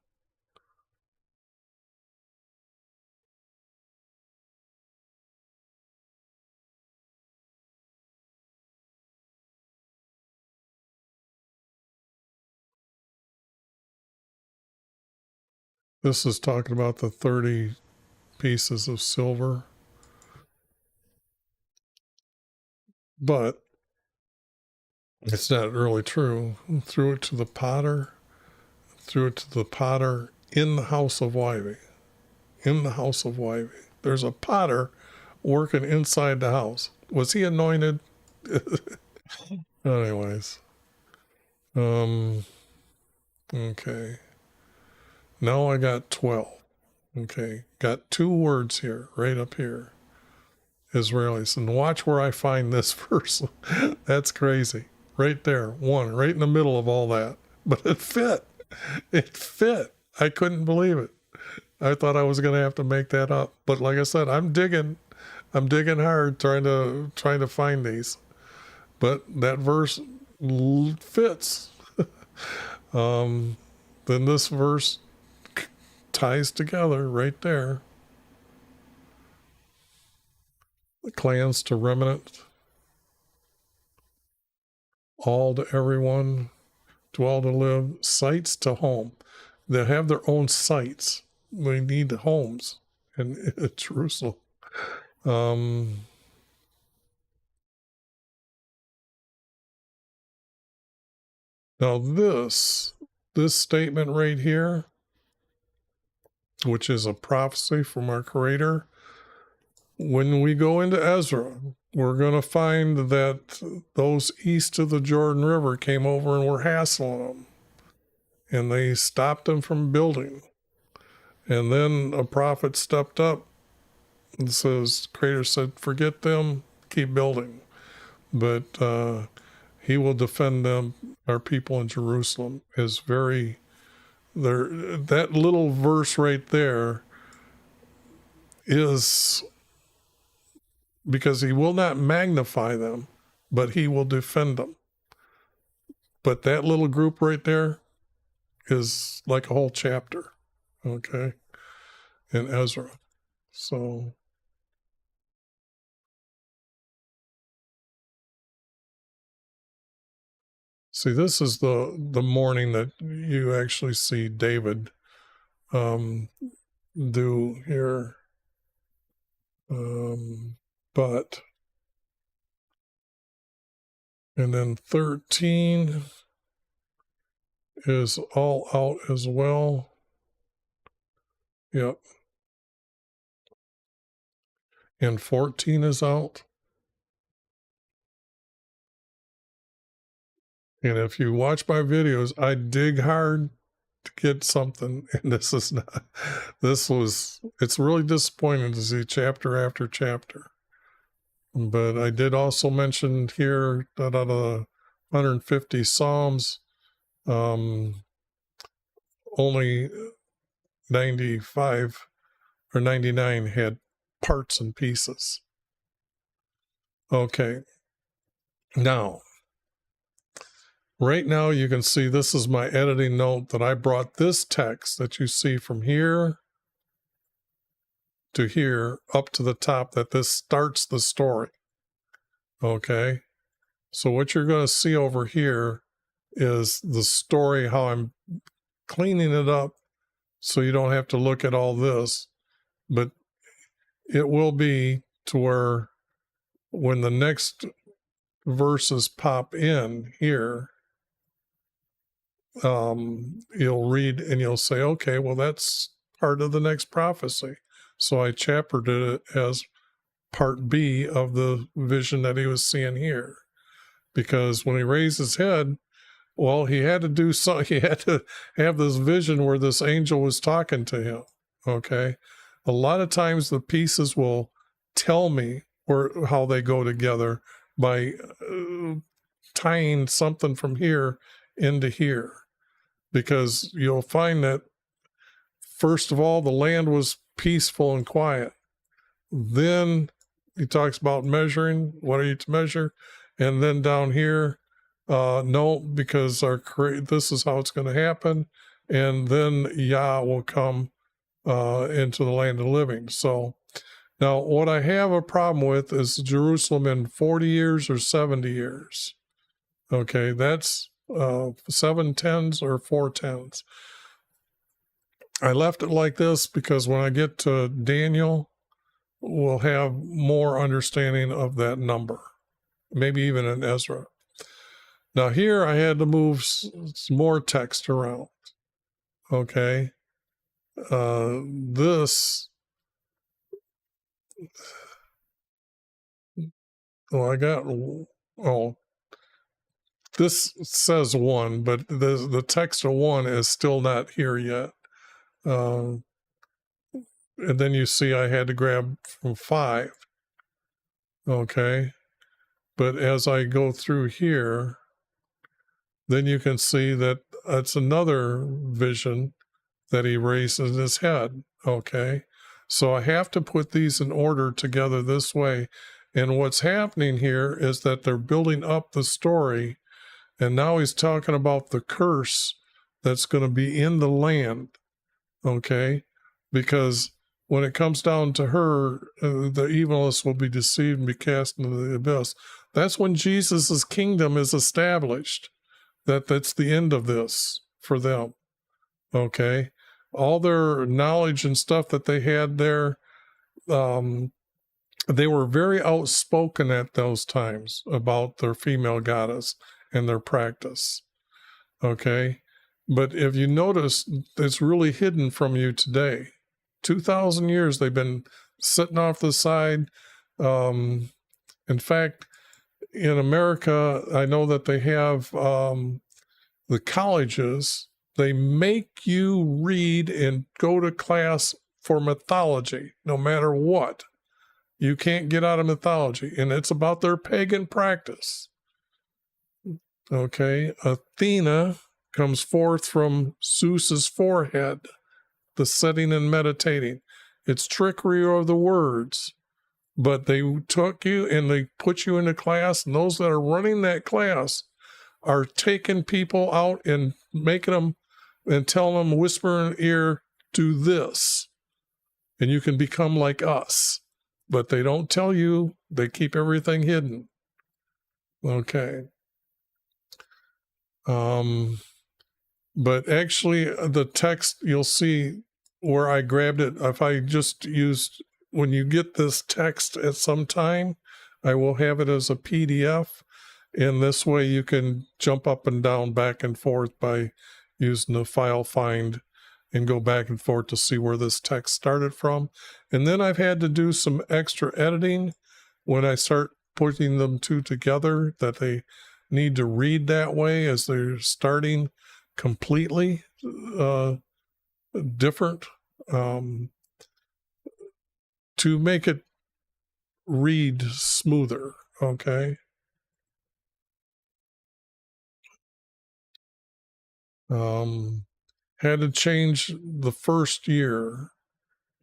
This is talking about the 30 pieces of silver. But it's not really true. Threw it to the potter, threw it to the potter in the house of Wivey. In the house of Wivey. There's a potter working inside the house. Was he anointed? Anyways. Okay. Now I got 12. Okay. Got 2 words here, right up here. Israelis. And watch where I find this verse. That's crazy. Right there. 1, right in the middle of all that. But it fit. It fit. I couldn't believe it. I thought I was going to have to make that up. But like I said, I'm digging hard trying to find these. But that verse fits. Then this verse ties together right there. The clans to remnant, all to everyone, dwell to live, sites to home. They have their own sites. They need homes in Jerusalem. Now this statement right here, which is a prophecy from our Creator, when we go into Ezra, we're going to find that those east of the Jordan River came over and were hassling them. And they stopped them from building. And then a prophet stepped up and says, Creator said, forget them, keep building. But he will defend them. Our people in Jerusalem is very, that little verse right there is because he will not magnify them, but he will defend them. But that little group right there is like a whole chapter, okay, in Ezra. So see, this is the morning that you actually see David do here. But and then 13 is all out as well. Yep. And 14 is out. And if you watch my videos, I dig hard to get something, and this is not. It's really disappointing to see chapter after chapter. But I did also mention here that out of the 150 Psalms, only 95 or 99 had parts and pieces. Okay. Now, right now you can see this is my editing note that I brought this text that you see from here to here up to the top, that this starts the story. Okay. So what you're going to see over here is the story, how I'm cleaning it up so you don't have to look at all this, but it will be to where when the next verses pop in here, you'll read and you'll say, okay, well, that's part of the next prophecy. So I chaptered it as part B of the vision that he was seeing here. Because when he raised his head, well, he had to do something. He had to have this vision where this angel was talking to him. Okay. A lot of times the pieces will tell me how they go together by tying something from here into here. Because you'll find that, first of all, the land was peaceful and quiet. Then he talks about measuring. What are you to measure? And then down here, no, because this is how it's going to happen. And then Yah will come into the land of the living. So now what I have a problem with is Jerusalem in 40 years or 70 years. Okay, that's 7 tens or 4 tens. I left it like this because when I get to Daniel, we'll have more understanding of that number, maybe even in Ezra. Now here I had to move some more text around. Okay. This, this says 1, but the text of 1 is still not here yet. And then you see I had to grab from 5. Okay. But as I go through here, then you can see that it's another vision that he raised in his head. Okay. So I have to put these in order together this way. And what's happening here is that they're building up the story. And now he's talking about the curse that's going to be in the land. Okay. Because when it comes down to her, the evilest will be deceived and be cast into the abyss. That's when Jesus's kingdom is established. That's the end of this for them. Okay. All their knowledge and stuff that they had there, they were very outspoken at those times about their female goddess and their practice. Okay. But if you notice, it's really hidden from you today. 2,000 years they've been sitting off the side. In fact, in America, I know that they have the colleges, they make you read and go to class for mythology, no matter what. You can't get out of mythology, and it's about their pagan practice. Okay, Athena comes forth from Zeus's forehead, the sitting and meditating. It's trickery of the words. But they took you and they put you in a class, and those that are running that class are taking people out and making them and telling them, whisper in ear, do this, and you can become like us. But they don't tell you. They keep everything hidden. Okay. But actually, the text, you'll see where I grabbed it. If I just used, when you get this text at some time, I will have it as a PDF. And this way you can jump up and down, back and forth by using the file find and go back and forth to see where this text started from. And then I've had to do some extra editing when I start putting them two together, that they need to read that way as they're starting, completely different to make it read smoother. Okay. Had to change the first year,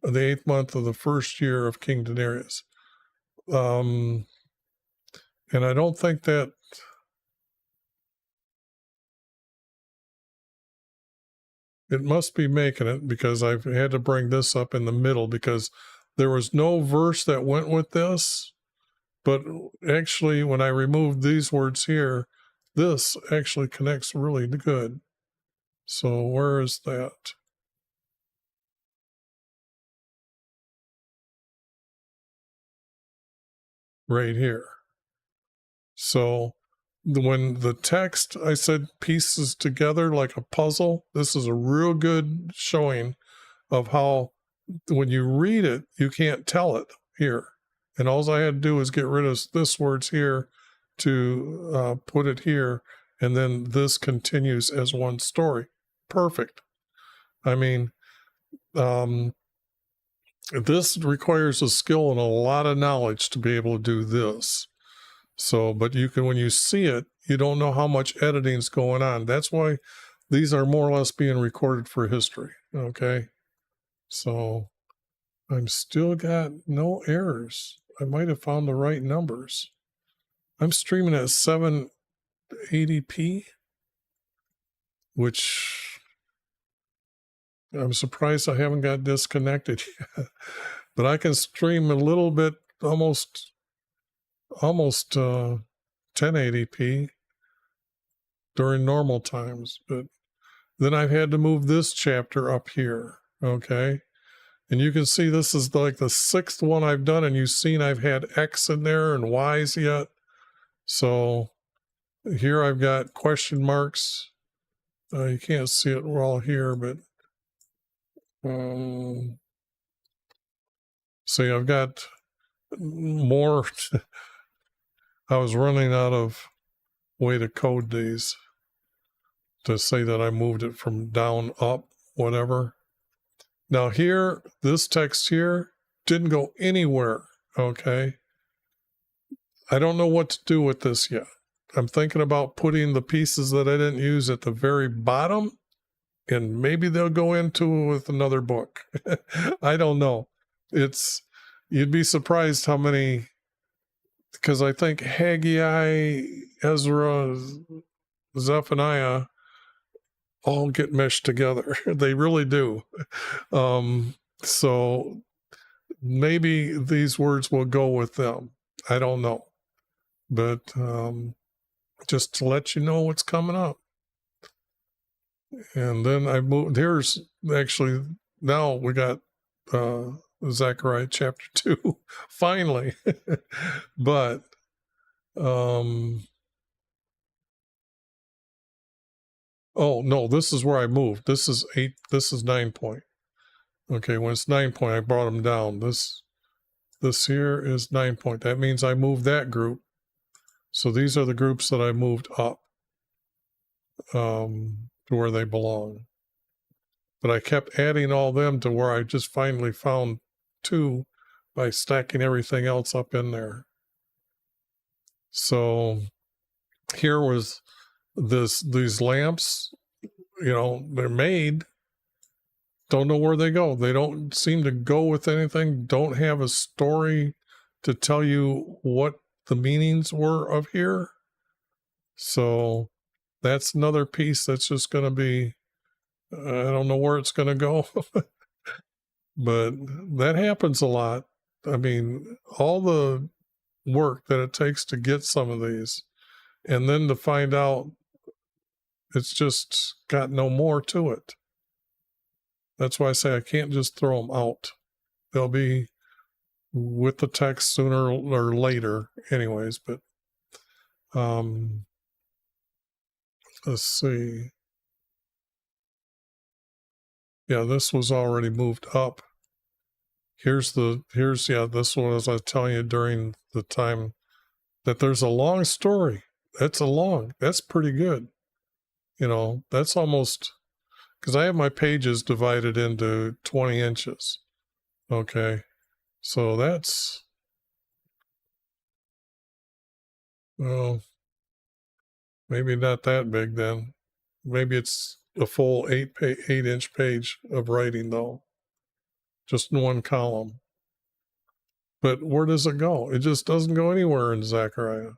the 8th month of the first year of King Daenerys. And I don't think that it must be making it, because I've had to bring this up in the middle because there was no verse that went with this. But actually, when I removed these words here, this actually connects really good. So where is that? Right here. So when the text, I said, pieces together like a puzzle, this is a real good showing of how when you read it, you can't tell it here. And all I had to do was get rid of this words here to put it here. And then this continues as one story. Perfect. I mean, this requires a skill and a lot of knowledge to be able to do this. So, but you can, when you see it, you don't know how much editing is going on. That's why these are more or less being recorded for history. Okay. So I'm still got no errors. I might have found the right numbers. I'm streaming at 780p, which I'm surprised I haven't got disconnected yet. But I can stream a little bit, almost 1080p during normal times. But then I've had to move this chapter up here. Okay. And you can see this is like the 6th one I've done, and you've seen I've had X in there and Y's yet. So here I've got question marks. You can't see it well here, but see, I've got more. I was running out of way to code these to say that I moved it from down up, whatever. Now here, this text here didn't go anywhere, okay? I don't know what to do with this yet. I'm thinking about putting the pieces that I didn't use at the very bottom, and maybe they'll go into with another book. I don't know. You'd be surprised how many, because I think Haggai, Ezra, Zephaniah all get meshed together. They really do. So maybe these words will go with them. I don't know. But just to let you know what's coming up. And then I moved, here's actually, now we got Zechariah chapter 2, finally. But oh no, this is where I moved. This is 9 point. Okay, when it's 9 point, I brought them down. This here is 9 point. That means I moved that group. So these are the groups that I moved up to where they belong. But I kept adding all them to where I just finally found 2 by stacking everything else up in there. So here was these lamps, they're made. Don't know where they go. They don't seem to go with anything. Don't have a story to tell you what the meanings were of here. So that's another piece that's just going to be, I don't know where it's going to go. But that happens a lot. I mean, all the work that it takes to get some of these, and then to find out it's just got no more to it. That's why I say I can't just throw them out. They'll be with the text sooner or later anyways. But let's see. Yeah, this was already moved up. Here's this one, as I was telling you during the time that there's a long story. That's pretty good. That's almost, because I have my pages divided into 20 inches. Okay. So that's, well, maybe not that big then. Maybe it's a full 8-inch page of writing though, just in one column. But where does it go? It just doesn't go anywhere in Zechariah.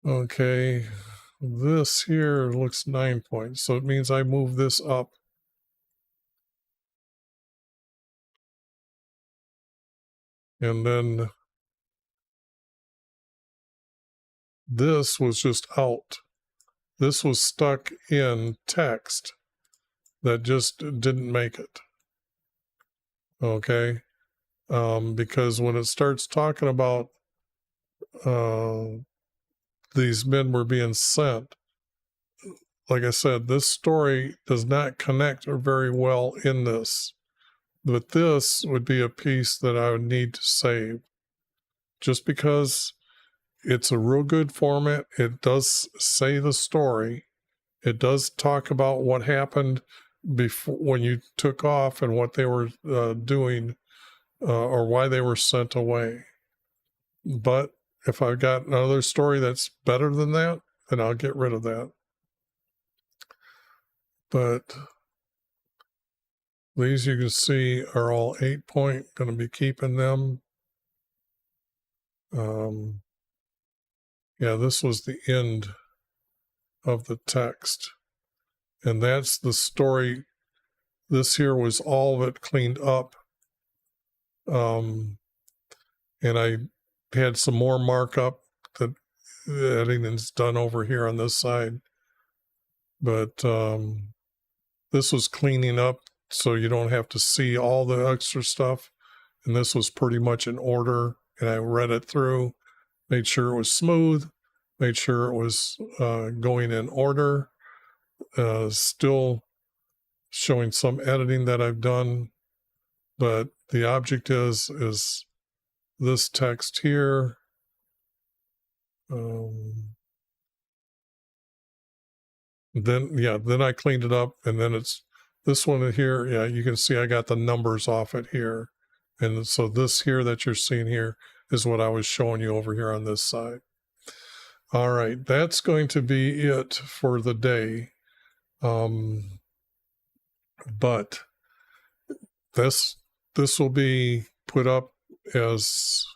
Okay, this here looks 9 points, so it means I move this up. And then this was just out. This was stuck in text that just didn't make it. Okay, because when it starts talking about these men were being sent, like I said, this story does not connect very well in this. But this would be a piece that I would need to save just because it's a real good format. It does say the story. It does talk about what happened before when you took off and what they were doing or why they were sent away. But if I've got another story that's better than that, then I'll get rid of that. But these you can see are all 8-point, going to be keeping them. Yeah, this was the end of the text. And that's the story. This here was all of it cleaned up. And I had some more markup that the editing's done over here on this side. But this was cleaning up so you don't have to see all the extra stuff. And this was pretty much in order. And I read it through, made sure it was smooth, made sure it was going in order. Still showing some editing that I've done, but the object is this text here. Then I cleaned it up, and then it's this one here. Yeah, you can see I got the numbers off it here. And so this here that you're seeing here is what I was showing you over here on this side. All right, that's going to be it for the day. But this will be put up as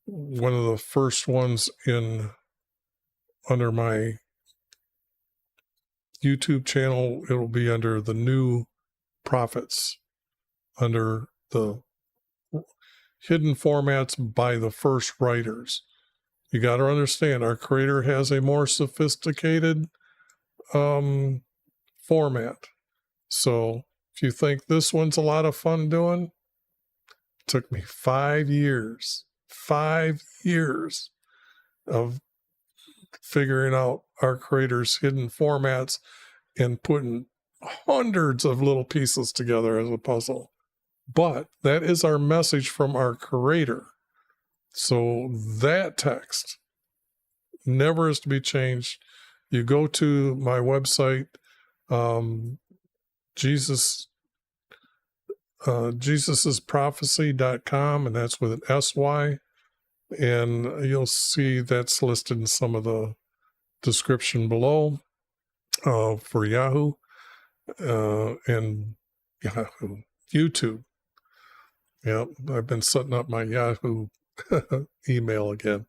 one of the first ones under my YouTube channel. It will be under the new prophets, under the hidden formats by the first writers. You got to understand, our Creator has a more sophisticated format. So if you think this one's a lot of fun doing, it took me 5 years of figuring out our Creator's hidden formats and putting hundreds of little pieces together as a puzzle. But that is our message from our Creator. So that text never is to be changed. You go to my website, jesusprophecy.com, and that's with an SY. And you'll see that's listed in some of the description below for Yahoo and Yahoo, YouTube. Yep, I've been setting up my Yahoo email again.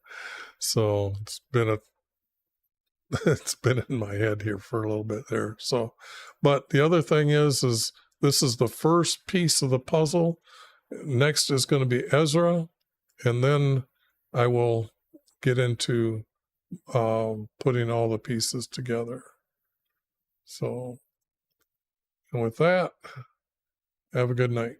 So it's been in my head here for a little bit there. So, but the other thing is this is the first piece of the puzzle. Next is going to be Ezra, and then I will get into putting all the pieces together. So, and with that, have a good night.